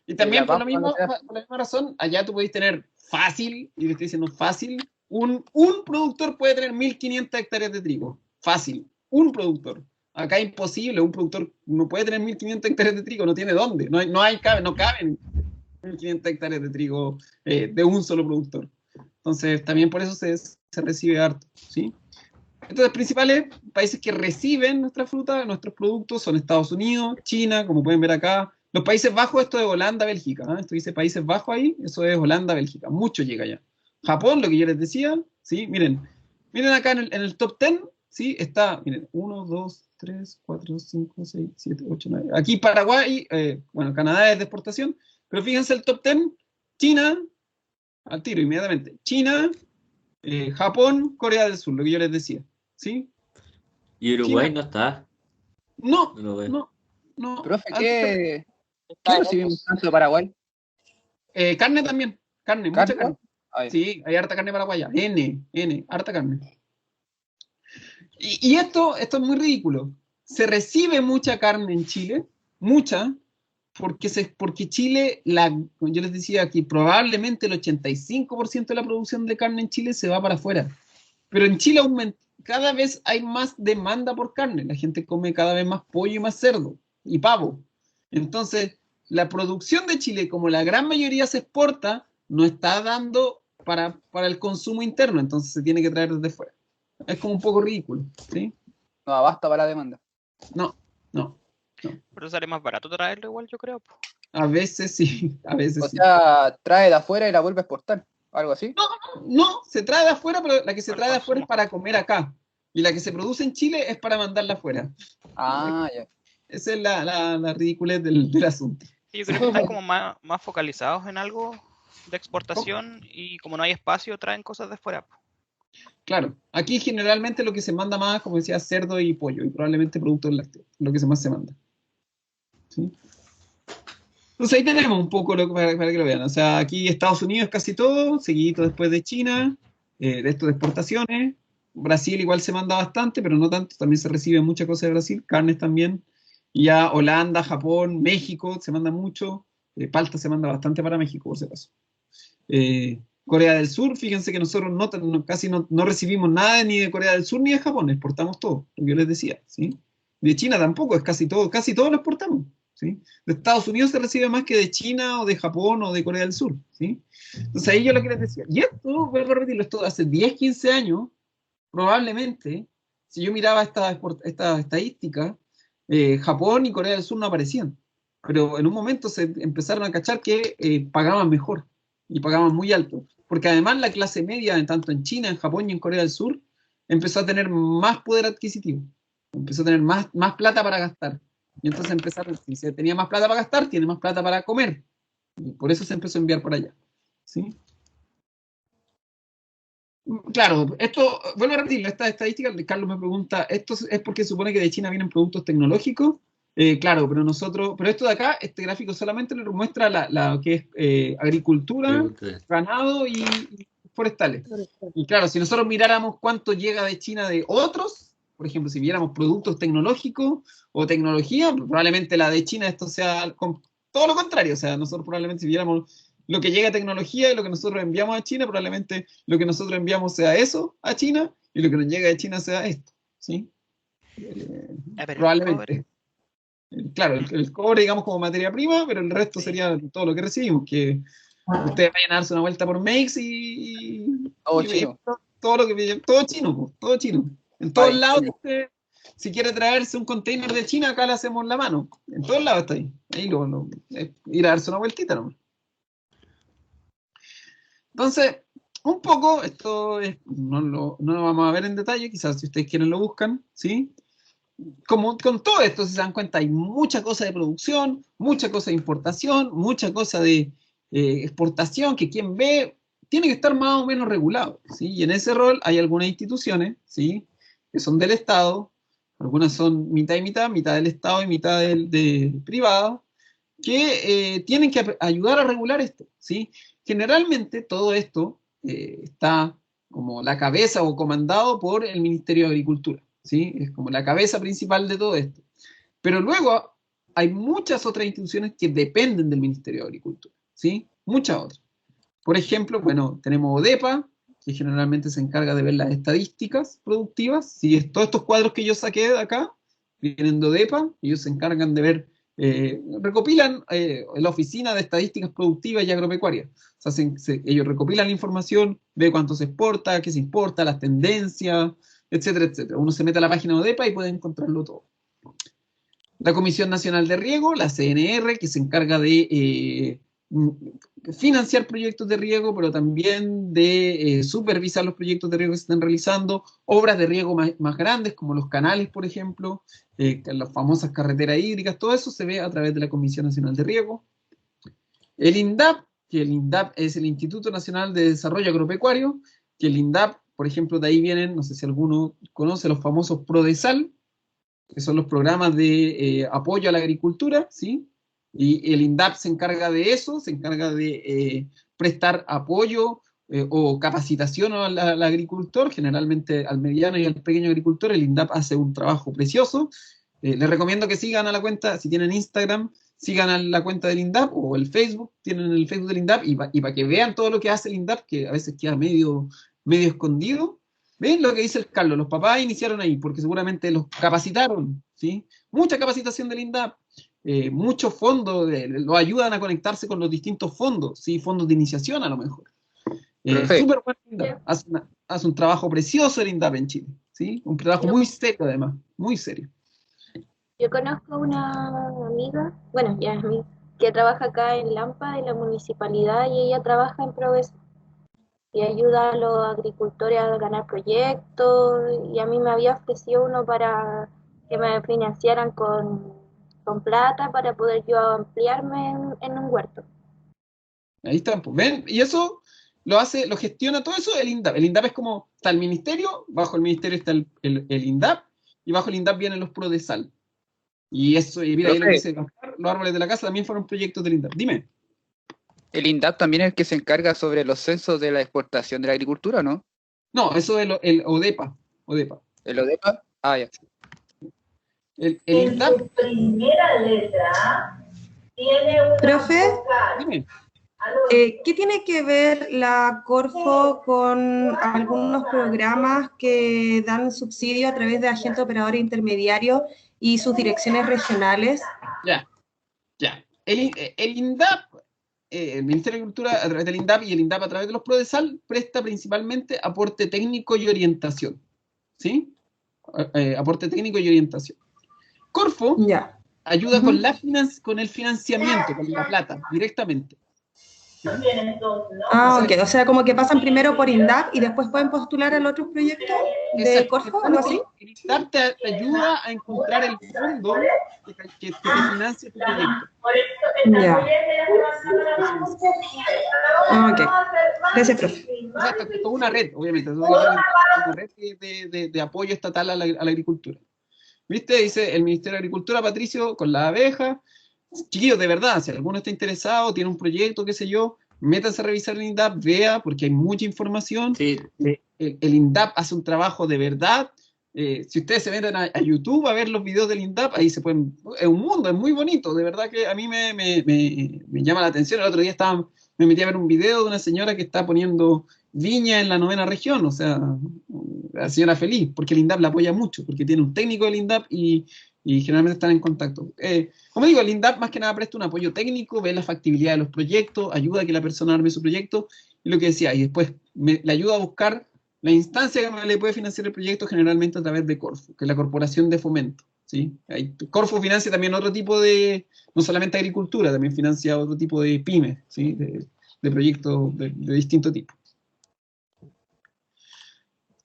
Y también por La la Pampa, misma razón, allá tú podéis tener fácil, y le estoy diciendo fácil, un productor puede tener 1500 hectáreas de trigo. Fácil. Un productor. Acá es imposible, un productor no puede tener 1500 hectáreas de trigo, no tiene dónde. No caben 1500 hectáreas de trigo de un solo productor. Entonces, también por eso se recibe harto, ¿sí? Entonces, principales países que reciben nuestra fruta, nuestros productos, son Estados Unidos, China, como pueden ver acá. Los Países Bajos, esto es Holanda, Bélgica. ¿Eh? Esto dice Países Bajos ahí, eso es Holanda, Bélgica. Mucho llega allá. Japón, lo que yo les decía, ¿sí? Miren acá en el top 10, ¿sí? Está, miren, 1, 2, 3, 4, 5, 6, 7, 8, 9. Aquí Paraguay, bueno, Canadá es de exportación, pero fíjense el top 10, China, al tiro, inmediatamente. China, Japón, Corea del Sur, lo que yo les decía, ¿sí? ¿Y Uruguay China. no está? No, No lo veo. no. Profe, Ah, ¿qué recibimos tanto de Paraguay? carne también, mucha ¿Carne? carne. Ah, ya. Sí, hay harta carne paraguaya. Harta carne. Y esto es muy ridículo. Se recibe mucha carne en Chile, mucha, porque Chile, yo les decía que probablemente el 85% de la producción de carne en Chile se va para afuera. Pero en Chile cada vez hay más demanda por carne. La gente come cada vez más pollo y más cerdo y pavo. Entonces, la producción de Chile, como la gran mayoría se exporta, no está dando para el consumo interno, entonces se tiene que traer desde fuera. Es como un poco ridículo, ¿sí? No basta para la demanda. No. Pero sale más barato traerlo igual, yo creo. Po. A veces sí, a veces O sí. sea, trae de afuera y la vuelve a exportar. ¿Algo así? No, se trae de afuera, pero la que se Para el trae de afuera es consumo. para comer acá. Y la que se produce en Chile es para mandarla afuera. Ah, ya. Esa es la ridiculez del asunto. Sí, yo creo que están como más focalizados en algo de exportación y como no hay espacio, traen cosas de fuera. Po. Claro, aquí generalmente lo que se manda más, como decía, cerdo y pollo, y probablemente productos lácteos, lo que más se manda. ¿Sí? Entonces ahí tenemos un poco para que lo vean. O sea, aquí Estados Unidos casi todo, seguidito después de China, de esto de exportaciones. Brasil igual se manda bastante, pero no tanto, también se recibe mucha cosa de Brasil, carnes también. Y ya Holanda, Japón, México se manda mucho, palta se manda bastante para México, por si acaso. Corea del Sur, fíjense que nosotros casi no recibimos nada ni de Corea del Sur ni de Japón, exportamos todo, lo que yo les decía, ¿sí? De China tampoco, es casi todo lo exportamos, ¿sí? De Estados Unidos se recibe más que de China o de Japón o de Corea del Sur, ¿sí? Entonces ahí yo lo que les decía, y esto, voy a repetirlo, esto hace 10, 15 años, probablemente, si yo miraba esta estadística, Japón y Corea del Sur no aparecían, pero en un momento se empezaron a cachar que pagaban mejor, y pagaban muy alto, porque además la clase media, tanto en China, en Japón y en Corea del Sur, empezó a tener más poder adquisitivo, empezó a tener más plata para gastar, y entonces empezaron, si se tenía más plata para gastar, tiene más plata para comer, y por eso se empezó a enviar por allá, ¿sí? Claro, esto, vuelvo a repetir, esta estadística, Carlos me pregunta, ¿esto es porque supone que de China vienen productos tecnológicos? Claro, pero esto de acá, este gráfico solamente nos muestra la que es agricultura, ganado y forestales. Y claro, si nosotros miráramos cuánto llega de China de otros, por ejemplo, si viéramos productos tecnológicos o tecnología, probablemente la de China esto sea todo lo contrario, o sea, nosotros probablemente si viéramos lo que llega a tecnología y lo que nosotros enviamos a China, probablemente lo que nosotros enviamos sea eso a China y lo que nos llega de China sea esto, ¿sí? Probablemente. Claro, el cobre, digamos, como materia prima, pero el resto sería todo lo que recibimos, que ustedes vayan a darse una vuelta por Makes Todo chino. Todo chino, todo chino. En todos lados, usted, si quiere traerse un container de China, acá le hacemos la mano. En todos lados está ahí. Ahí ir a darse una vueltita nomás. Entonces, un poco, esto no lo vamos a ver en detalle, quizás si ustedes quieren lo buscan, ¿sí? Como con todo esto, si se dan cuenta, hay mucha cosa de producción, mucha cosa de importación, mucha cosa de exportación, que quien ve tiene que estar más o menos regulado, ¿sí? Y en ese rol hay algunas instituciones, ¿sí? Que son del Estado, algunas son mitad y mitad del Estado y mitad del privado, que tienen que ayudar a regular esto, ¿sí? Generalmente todo esto está como la cabeza o comandado por el Ministerio de Agricultura, ¿sí? Es como la cabeza principal de todo esto. Pero luego hay muchas otras instituciones que dependen del Ministerio de Agricultura, ¿sí? Muchas otras. Por ejemplo, bueno, tenemos ODEPA, que generalmente se encarga de ver las estadísticas productivas. ¿Sí? Todos estos cuadros que yo saqué de acá vienen de ODEPA, ellos se encargan de ver, recopilan la Oficina de Estadísticas Productivas y Agropecuarias. O sea, ellos recopilan la información, ve cuánto se exporta, qué se importa, las tendencias, etcétera, etcétera. Uno se mete a la página de ODEPA y puede encontrarlo todo. La Comisión Nacional de Riego, la CNR, que se encarga de financiar proyectos de riego, pero también de supervisar los proyectos de riego que se están realizando, obras de riego más grandes, como los canales, por ejemplo, las famosas carreteras hídricas, todo eso se ve a través de la Comisión Nacional de Riego. El INDAP, que el INDAP es el Instituto Nacional de Desarrollo Agropecuario, que el INDAP, por ejemplo, de ahí vienen, no sé si alguno conoce, los famosos PRODESAL, que son los programas de apoyo a la agricultura, ¿sí? Y el INDAP se encarga de eso, se encarga de prestar apoyo o capacitación al agricultor, generalmente al mediano y al pequeño agricultor. El INDAP hace un trabajo precioso. Les recomiendo que sigan a la cuenta, si tienen Instagram, sigan a la cuenta del INDAP o el Facebook, tienen el Facebook del INDAP, y para que vean todo lo que hace el INDAP, que a veces queda medio escondido. ¿Ven lo que dice el Carlos? Los papás iniciaron ahí, porque seguramente los capacitaron, ¿sí? Mucha capacitación del INDAP. Muchos fondos los ayudan a conectarse con los distintos fondos, ¿sí? Fondos de iniciación a lo mejor. Súper bueno el INDAP. Hace un trabajo precioso el INDAP en Chile, ¿sí? Un trabajo muy serio además, muy serio. Yo conozco una amiga, bueno, ya es amiga, que trabaja acá en Lampa, en la municipalidad, y ella trabaja en Proves y ayuda a los agricultores a ganar proyectos, y a mí me había ofrecido uno para que me financiaran con plata para poder yo ampliarme en un huerto. Ahí están, pues, ¿ven? Y eso lo gestiona todo eso el INDAP. El INDAP es como, está el ministerio, bajo el ministerio está el INDAP, y bajo el INDAP vienen los PRODESAL. Y eso, y mira, ahí lo que dice, los árboles de la casa también fueron proyectos del INDAP. Dime. El INDAP también es el que se encarga sobre los censos de la exportación de la agricultura, ¿no? No, eso es el ODEPA. ¿El ODEPA? Ah, ya. El INDAP. Su primera letra tiene una Profe, Dime. ¿qué tiene que ver la Corfo con algunos programas que dan subsidio a través de agentes operadores intermediarios y sus direcciones regionales? Ya. El INDAP, el Ministerio de Agricultura a través del INDAP y el INDAP a través de los PRODESAL presta principalmente aporte técnico y orientación. ¿Sí? Aporte técnico y orientación. Corfo ayuda con el financiamiento, con la plata, directamente. ¿Sí? Ok, o sea, como que pasan primero por INDAP y después pueden postular al otro proyecto de Corfo, ¿algo así? El INDAP te ayuda a encontrar el fondo que te financia tu proyecto. Ya. Ok, gracias, profe. Exacto, es toda una red, obviamente, es una red de apoyo estatal a la agricultura. ¿Viste? Dice el Ministerio de Agricultura, Patricio, con la abeja. Chiquillos, de verdad, si alguno está interesado, tiene un proyecto, qué sé yo, métanse a revisar el INDAP, vea, porque hay mucha información. Sí. El INDAP hace un trabajo de verdad. Si ustedes se meten a YouTube a ver los videos del INDAP, ahí se pueden... Es un mundo, es muy bonito, de verdad que a mí me llama la atención. El otro día me metí a ver un video de una señora que está poniendo viña en la 9ª región, o sea, la señora feliz, porque el INDAP la apoya mucho, porque tiene un técnico del INDAP y generalmente están en contacto. Como digo, el INDAP más que nada presta un apoyo técnico, ve la factibilidad de los proyectos, ayuda a que la persona arme su proyecto, y lo que decía, y después le ayuda a buscar la instancia que le puede financiar el proyecto, generalmente a través de Corfo, que es la Corporación de Fomento. ¿Sí? Corfo financia también otro tipo de, no solamente agricultura, también financia otro tipo de pymes, ¿sí? de proyectos de distinto tipo.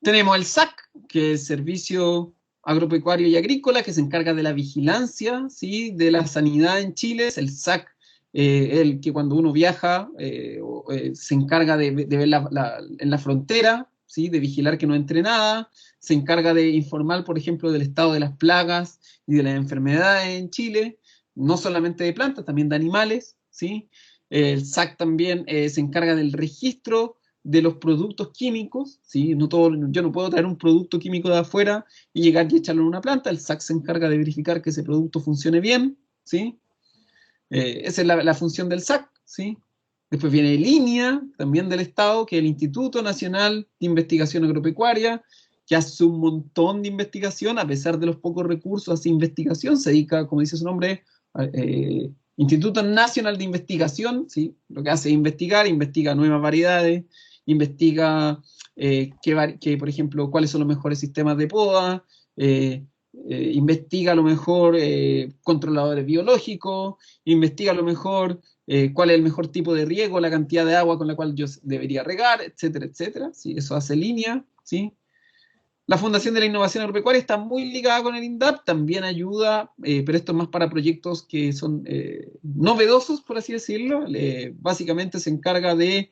Tenemos el SAC, que es el Servicio Agropecuario y Agrícola, que se encarga de la vigilancia, ¿sí? de la sanidad en Chile. Es el SAC, el que cuando uno viaja se encarga de ver en la frontera, ¿sí? de vigilar que no entre nada. Se encarga de informar, por ejemplo, del estado de las plagas y de las enfermedades en Chile, no solamente de plantas, también de animales. ¿Sí? El SAC también se encarga del registro de los productos químicos, ¿sí? Yo no puedo traer un producto químico de afuera y llegar y echarlo en una planta. El SAC se encarga de verificar que ese producto funcione bien, ¿sí? Esa es la función del SAC, ¿sí? Después viene el INIA, también del Estado, que es el Instituto Nacional de Investigación Agropecuaria, que hace un montón de investigación, a pesar de los pocos recursos, hace investigación, se dedica, como dice su nombre, Instituto Nacional de Investigación, ¿sí? Lo que hace es investigar, investiga nuevas variedades, investiga, por ejemplo, cuáles son los mejores sistemas de poda, investiga a lo mejor controladores biológicos, investiga a lo mejor cuál es el mejor tipo de riego, la cantidad de agua con la cual yo debería regar, etcétera, etcétera. ¿Sí? Eso hace línea, ¿sí? La Fundación de la Innovación Agropecuaria está muy ligada con el INDAP, también ayuda, pero esto es más para proyectos que son novedosos, por así decirlo. Básicamente se encarga de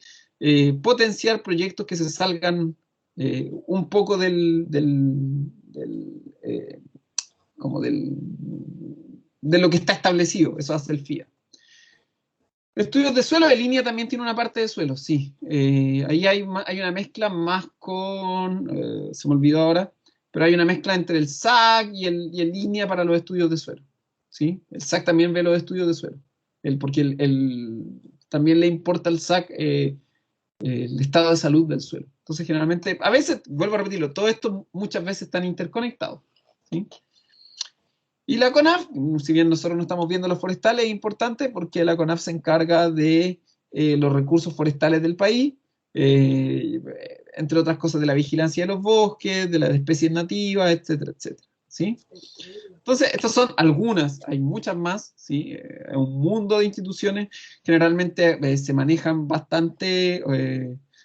potenciar proyectos que se salgan un poco de lo que está establecido. Eso hace el FIA. Estudios de suelo, el INIA también tiene una parte de suelo, sí. Ahí hay una mezcla más con, se me olvidó ahora, pero hay una mezcla entre el SAC y el INIA para los estudios de suelo, ¿sí? El SAC también ve los estudios de suelo, porque también le importa al SAC el estado de salud del suelo. Entonces, generalmente, a veces, vuelvo a repetirlo, todo esto muchas veces están interconectados, ¿sí? Y la CONAF, si bien nosotros no estamos viendo los forestales, es importante porque la CONAF se encarga de los recursos forestales del país, entre otras cosas de la vigilancia de los bosques, de las especies nativas, etcétera, etcétera, ¿sí? Entonces, estas son algunas, hay muchas más, ¿sí? Un mundo de instituciones, generalmente se manejan bastante,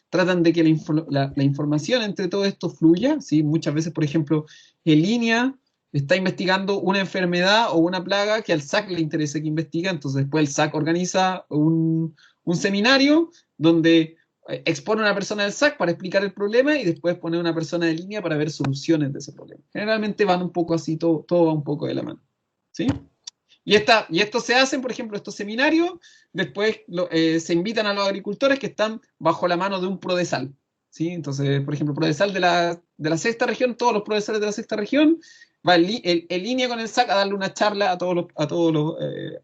tratan de que la información entre todo esto fluya, ¿sí? Muchas veces, por ejemplo, en línea está investigando una enfermedad o una plaga que al SAC le interesa que investiga, entonces después el SAC organiza un seminario donde expone a una persona del SAC para explicar el problema y después pone a una persona de línea para ver soluciones de ese problema. Generalmente van un poco así, todo va un poco de la mano, ¿sí? Y esto se hacen, por ejemplo, estos seminarios, después se invitan a los agricultores que están bajo la mano de un PRODESAL, ¿sí? Entonces, por ejemplo, PRODESAL de la sexta región, todos los PRODESALes de la sexta región, va el INIA con el SAC a darle una charla a todos los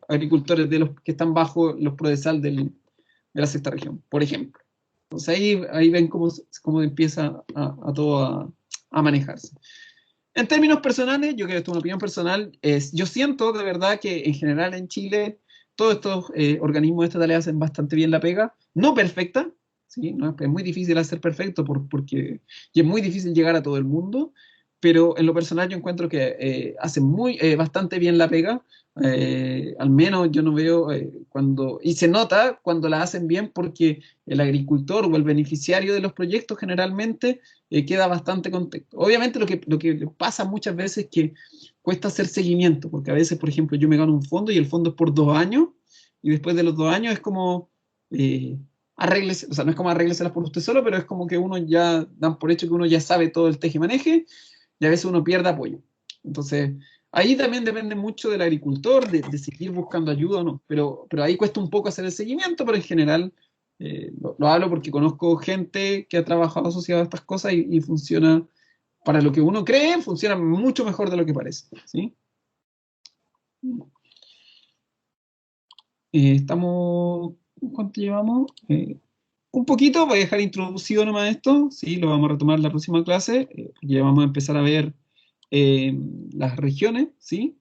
agricultores de los que están bajo los PRODESAL de la sexta región, por ejemplo. Entonces ahí ven cómo empieza a todo a manejarse. En términos personales, yo creo que esto es una opinión personal, yo siento de verdad que en general en Chile todos estos organismos estatales hacen bastante bien la pega, no perfecta, ¿sí? No, es muy difícil hacer perfecto y es muy difícil llegar a todo el mundo, pero en lo personal yo encuentro que hacen bastante bien la pega, al menos yo no veo y se nota cuando la hacen bien porque el agricultor o el beneficiario de los proyectos generalmente queda bastante contento. Obviamente lo que pasa muchas veces es que cuesta hacer seguimiento, porque a veces, por ejemplo, yo me gano un fondo y el fondo es por 2 años, y después de los 2 años es como, arréglese, o sea, no es como arrégleselas por usted solo, pero es como que uno ya, dan por hecho que uno ya sabe todo el teje-maneje, y a veces uno pierde apoyo. Entonces, ahí también depende mucho del agricultor, de seguir buscando ayuda o no, pero ahí cuesta un poco hacer el seguimiento, pero en general lo hablo porque conozco gente que ha trabajado asociado a estas cosas y funciona, para lo que uno cree, funciona mucho mejor de lo que parece, ¿sí? ¿Cuánto llevamos? Un poquito, voy a dejar introducido nomás esto, ¿sí? Lo vamos a retomar en la próxima clase, porque ya vamos a empezar a ver las regiones, ¿sí?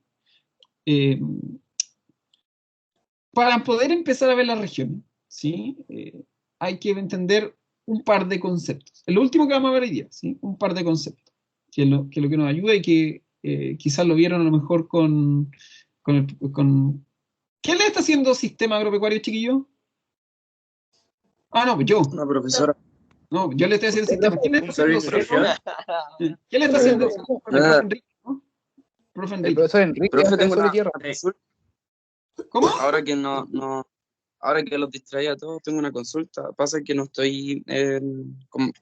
Para poder empezar a ver las regiones, ¿sí? Hay que entender un par de conceptos. Es lo último que vamos a ver hoy día, ¿sí? Un par de conceptos, que es lo que nos ayuda y que quizás lo vieron a lo mejor con ¿Qué le está haciendo Sistema Agropecuario, chiquillo? No, yo. Una profesora. No, yo le estoy haciendo sistema. ¿Quién le está haciendo sistema? ¿Quién le está haciendo? El profe Enrique, ¿no? Profe Enrique. El profesor Enrique. Profe, tengo una tierra. consulta. ¿Cómo? Ahora que los distraía a todos, tengo una consulta. Pasa que no estoy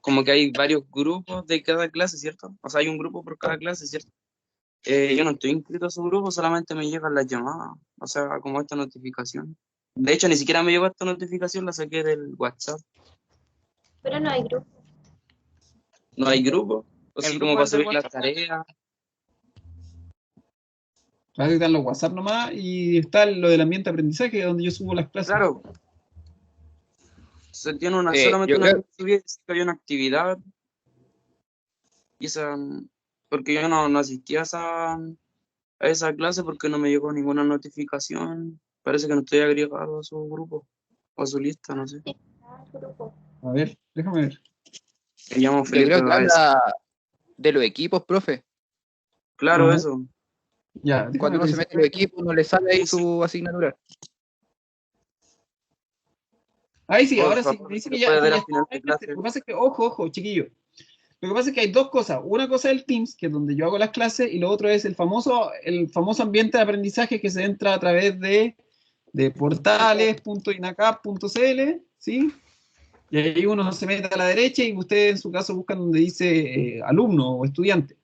como que hay varios grupos de cada clase, ¿cierto? O sea, hay un grupo por cada clase, ¿cierto? Yo no estoy inscrito a su grupo, solamente me llegan las llamadas, o sea, como esta notificación. De hecho, ni siquiera me llegó esta notificación, la saqué del WhatsApp. Pero no hay grupo. ¿No hay grupo? O sea, como para subir las tareas. Claro que están los WhatsApp nomás y está lo del ambiente de aprendizaje donde yo subo las clases. Claro. Se tiene yo solamente una creo- clase subida, que había una actividad. Y esa, porque yo no asistí a esa clase porque no me llegó ninguna notificación. Parece que no estoy agregado a su grupo o a su lista, no sé. A ver, déjame ver. Me llamo Yo Felipe creo que Baez. habla de los equipos, profe. Claro, Ajá. eso. Ya, déjame Cuando uno se revisar. mete en los equipos, no le sale ahí Sí, sí. su asignatura. Ahí sí, Por ahora sí. favor, Me dice se que puede ver ya al final de está. clase. Lo que pasa es que, ojo, chiquillo. Lo que pasa es que hay dos cosas. Una cosa es el Teams, que es donde yo hago las clases, y lo otro es el famoso ambiente de aprendizaje que se entra a través de portales.inacap.cl, ¿sí? Y ahí uno se mete a la derecha y ustedes en su caso buscan donde dice alumno o estudiante.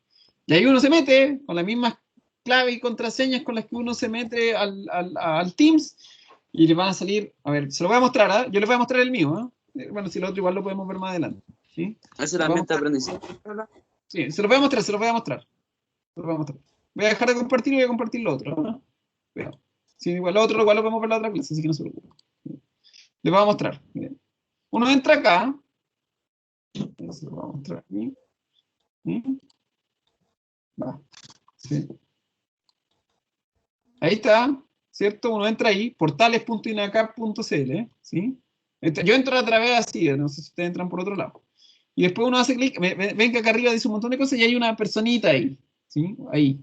Y ahí uno se mete con las mismas claves y contraseñas con las que uno se mete al Teams y le van a salir, a ver, se lo voy a mostrar, ¿ah? Yo les voy a mostrar el mío, bueno, si lo otro igual lo podemos ver más adelante, ¿sí? ¿Es el ambiente de aprendizaje? Sí, se los voy a mostrar, se los voy a mostrar. Voy a dejar de compartir y voy a compartir lo otro, ¿no? Cuidado. Sí, igual lo otro igual lo podemos ver en la otra clase, así que no se preocupen. Les voy a mostrar. Miren. Uno entra acá. Se lo voy a mostrar aquí. ¿Sí? Va. Sí. Ahí está, ¿cierto? Uno entra ahí, portales.inacap.cl, ¿sí? Yo entro a través así, no sé si ustedes entran por otro lado. Y después uno hace clic, ven que acá arriba dice un montón de cosas y hay una personita ahí, ¿sí? Ahí.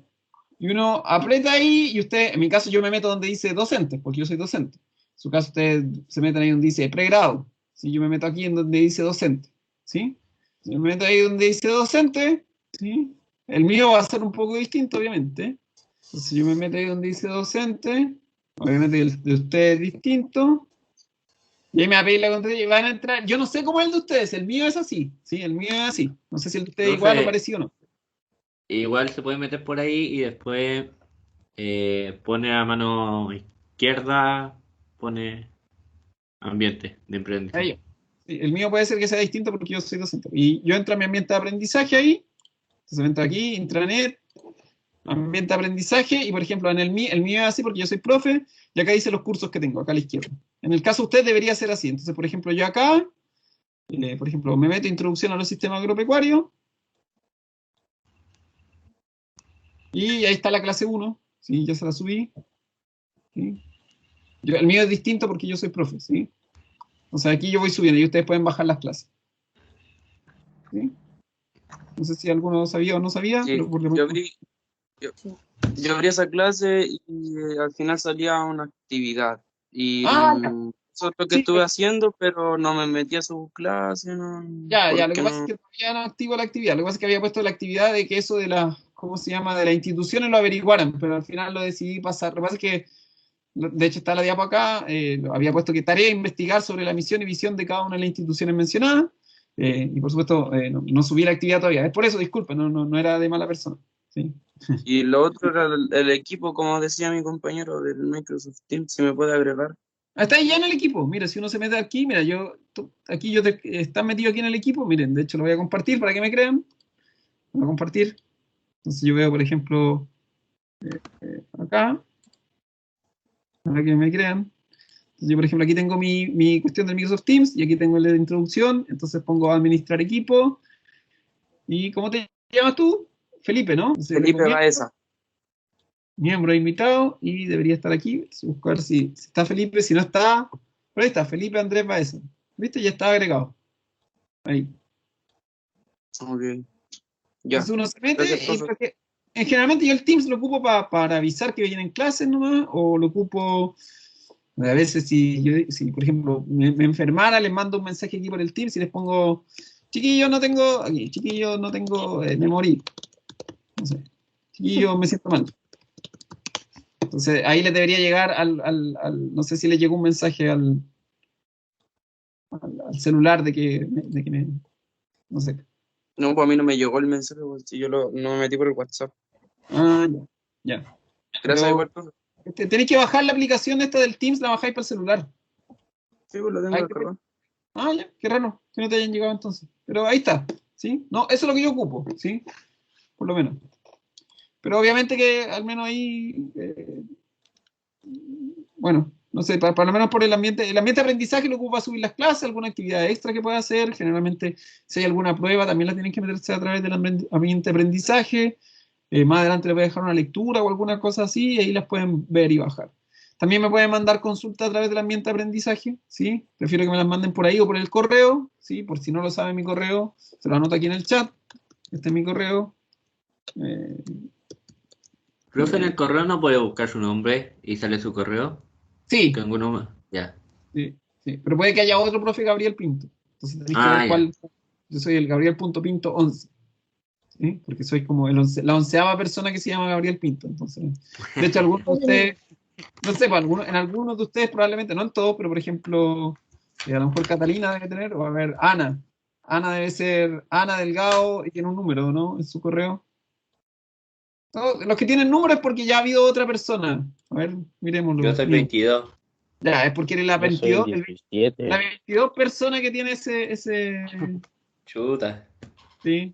Y uno aprieta ahí y usted, en mi caso yo me meto donde dice docente, porque yo soy docente. En su caso ustedes se meten ahí donde dice pregrado, ¿sí? Yo me meto aquí en donde dice docente, ¿sí? Yo me meto ahí donde dice docente, ¿sí? El mío va a ser un poco distinto, obviamente. Entonces yo me meto ahí donde dice docente, obviamente el de ustedes es distinto. Y ahí me va a pedir la contraseña y van a entrar. Yo no sé cómo es el de ustedes, el mío es así, ¿sí? El mío es así. No sé si el de ustedes igual o Profe, parecido o no. igual se puede meter por ahí y después pone a mano izquierda, pone ambiente de Ahí. aprendizaje. Sí, el mío puede ser que sea distinto porque yo soy docente. Y yo entro a mi ambiente de aprendizaje ahí. Entonces entro aquí, intranet, ambiente de aprendizaje. Y por ejemplo, el mío es así porque yo soy profe. Y acá dice los cursos que tengo, acá a la izquierda. En el caso de usted debería ser así. Entonces, por ejemplo, yo acá, por ejemplo, me meto introducción a los sistemas agropecuarios. Y ahí está la clase 1. ¿Sí? Ya se la subí. ¿Sí? El mío es distinto porque yo soy profe. ¿Sí? O sea, aquí yo voy subiendo y ustedes pueden bajar las clases. ¿Sí? No sé si alguno sabía o no sabía, Sí, pero por lo yo menos. abrí, yo abrí esa clase y al final salía una actividad. Y Ya. eso es lo que Sí, estuve haciendo, pero no me metí a su clase, no, lo que porque pasa es no. que todavía no activo la actividad. Lo que pasa es que había puesto la actividad de que eso de ¿cómo se llama? De las instituciones lo averiguaran, pero al final lo decidí pasar. Lo que pasa es que, de hecho, está la diapo acá, había puesto que tarea investigar sobre la misión y visión de cada una de las instituciones mencionadas, y por supuesto no subí la actividad todavía. Es por eso, disculpa, no era de mala persona. ¿Sí? Y lo otro era el equipo, como decía mi compañero del Microsoft Teams, si me puede agregar. Está ahí ya en el equipo. Mira, si uno se mete aquí, mira, están metido aquí en el equipo. Miren, de hecho lo voy a compartir para que me crean. Voy a compartir. Entonces yo veo, por ejemplo, acá, para que me crean. Entonces yo, por ejemplo, aquí tengo mi cuestión del Microsoft Teams y aquí tengo la de introducción. Entonces pongo administrar equipo. ¿Y cómo te llamas tú? Felipe, ¿no? Entonces yo tengo Felipe Baeza. miembro invitado y debería estar aquí. Buscar si está Felipe, si no está. Pero ahí está, Felipe Andrés Baeza. ¿Viste? Ya está agregado. Ahí. Ok, ya. Entonces uno se mete Gracias, y profe. generalmente yo el Teams lo ocupo para avisar que vienen clases nomás, o lo ocupo a veces si por ejemplo me enfermara, les mando un mensaje aquí por el Teams y les pongo, chiquillo no tengo, me morí, no sé, chiquillo me siento mal. Entonces ahí les debería llegar no sé si les llegó un mensaje al celular de que no sé. No, pues a mí no me llegó el mensaje, pues, si yo no me metí por el WhatsApp. Ah, ya. Gracias, Pero igual, profe. tenéis que bajar la aplicación esta del Teams, la bajáis para el celular. Sí, pues lo tengo descargado. Ya, qué raro, que no te hayan llegado entonces. Pero ahí está, ¿sí? No, eso es lo que yo ocupo, ¿sí? Por lo menos. pero obviamente que al menos ahí, bueno, no sé, para lo menos por el ambiente de aprendizaje lo ocupa subir las clases, alguna actividad extra que pueda hacer, generalmente si hay alguna prueba también la tienen que meterse a través del ambiente de aprendizaje, más adelante les voy a dejar una lectura o alguna cosa así, y ahí las pueden ver y bajar. También me pueden mandar consultas a través del ambiente de aprendizaje, ¿sí? Prefiero que me las manden por ahí o por el correo, ¿sí? Por si no lo sabe mi correo, se lo anoto aquí en el chat. Este es mi correo. Profe, en el correo no puede buscar su nombre y sale su correo. Sí. Que alguno... Ya. Sí, sí. Pero puede que haya otro profe Gabriel Pinto. Entonces tenéis que ver ya. cuál. Yo soy el Gabriel.pinto 11. ¿Sí? Porque soy como la 11ª persona que se llama Gabriel Pinto. Entonces, de hecho, algunos de ustedes, no sé, pues, en algunos de ustedes probablemente, no en todos, pero por ejemplo, a lo mejor Catalina debe tener, o a ver, Ana. Ana debe ser Ana Delgado y tiene un número, ¿no? En su correo. Los que tienen número es porque ya ha habido otra persona. A ver, miremoslo. Yo soy 22. Ya, es porque eres la Yo soy 22, 17. la 22 persona que tiene ese... Chuta. Sí.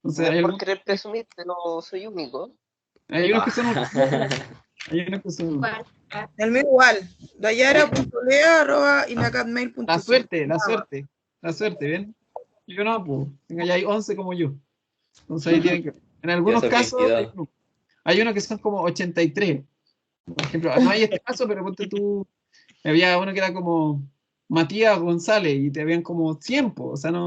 O No sea, es por querer presumir, pero soy único. hay unos que son... Hay unos que son... El mío igual. dayara.lea@inacadmail.com. La suerte, ¿ven? Yo no, pues. Tenga, ya hay 11 como yo. Entonces ahí tienen que... En algunos soy casos 22. hay unos que son como 83. Por ejemplo, no hay este caso, pero ponte tú... Había uno que era como Matías González y te habían como 100, po. O sea, no...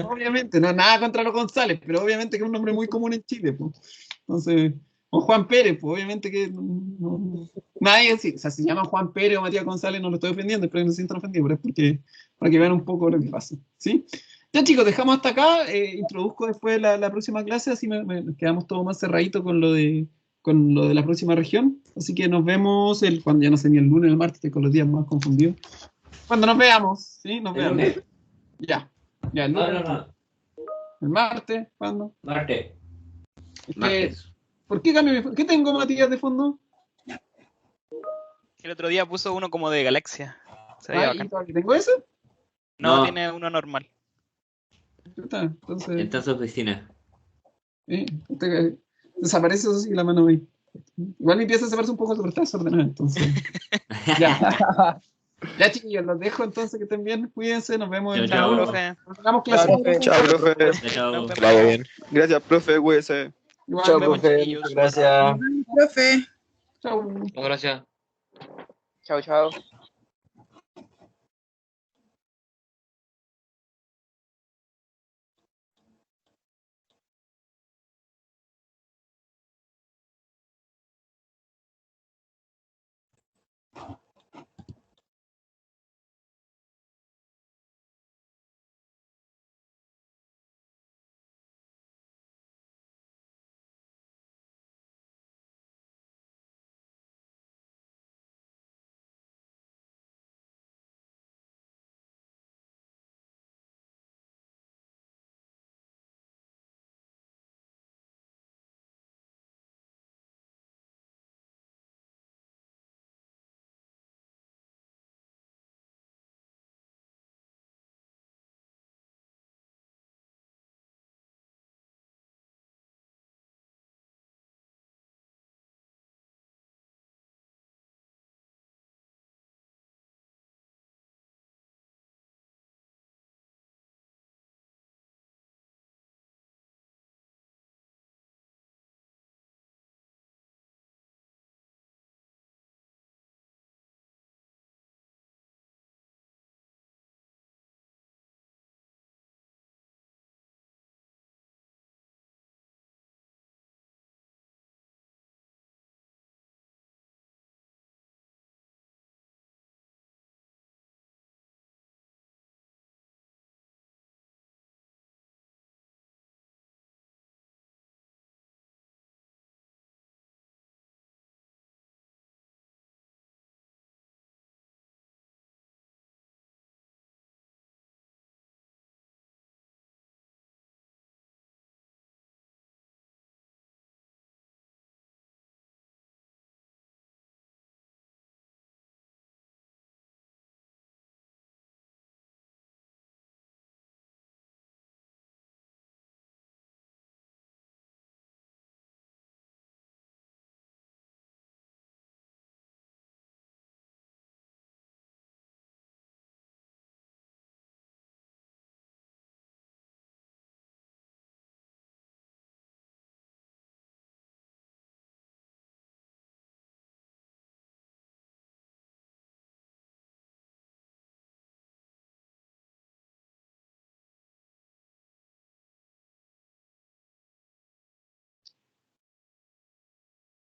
Obviamente, no nada contra los González, pero obviamente que es un nombre muy común en Chile, pues. Entonces, o Juan Pérez, pues obviamente que nadie, sí, o sea, si se llama Juan Pérez o Matías González, no lo estoy ofendiendo, espero que no se sientan ofendidos, pero es porque, para que vean un poco lo que pasa, ¿sí? Ya chicos, dejamos hasta acá, introduzco después la próxima clase, así nos quedamos todos más cerraditos con lo de la próxima región, así que nos vemos cuando ya no sé ni el lunes o el martes, estoy con los días más confundidos. Cuando nos veamos, ¿sí? Nos veamos. lunes. Ya, el lunes. No. ¿El martes? ¿Cuándo? Martes. ¿Por qué cambio? ¿Qué tengo, Matías, de fondo? El otro día puso uno como de galaxia. Se veía bacán. ¿Tengo eso? No, tiene uno normal. Entonces, Está en su oficina. desaparece eso sí la mano ahí. Igual mi pieza se parece un poco, pero está desordenada, entonces. Ya. Ya, chiquillos, los dejo entonces, que estén bien, cuídense, nos vemos en Chao, la profe. Hagamos clase. Chao, profe. Chao. Que la vaya bien. Gracias, profe, cuídese. Igual, Chao, nos vemos, profe. chiquillos. Muchas gracias. Profe. Chao. No, gracias. Chao.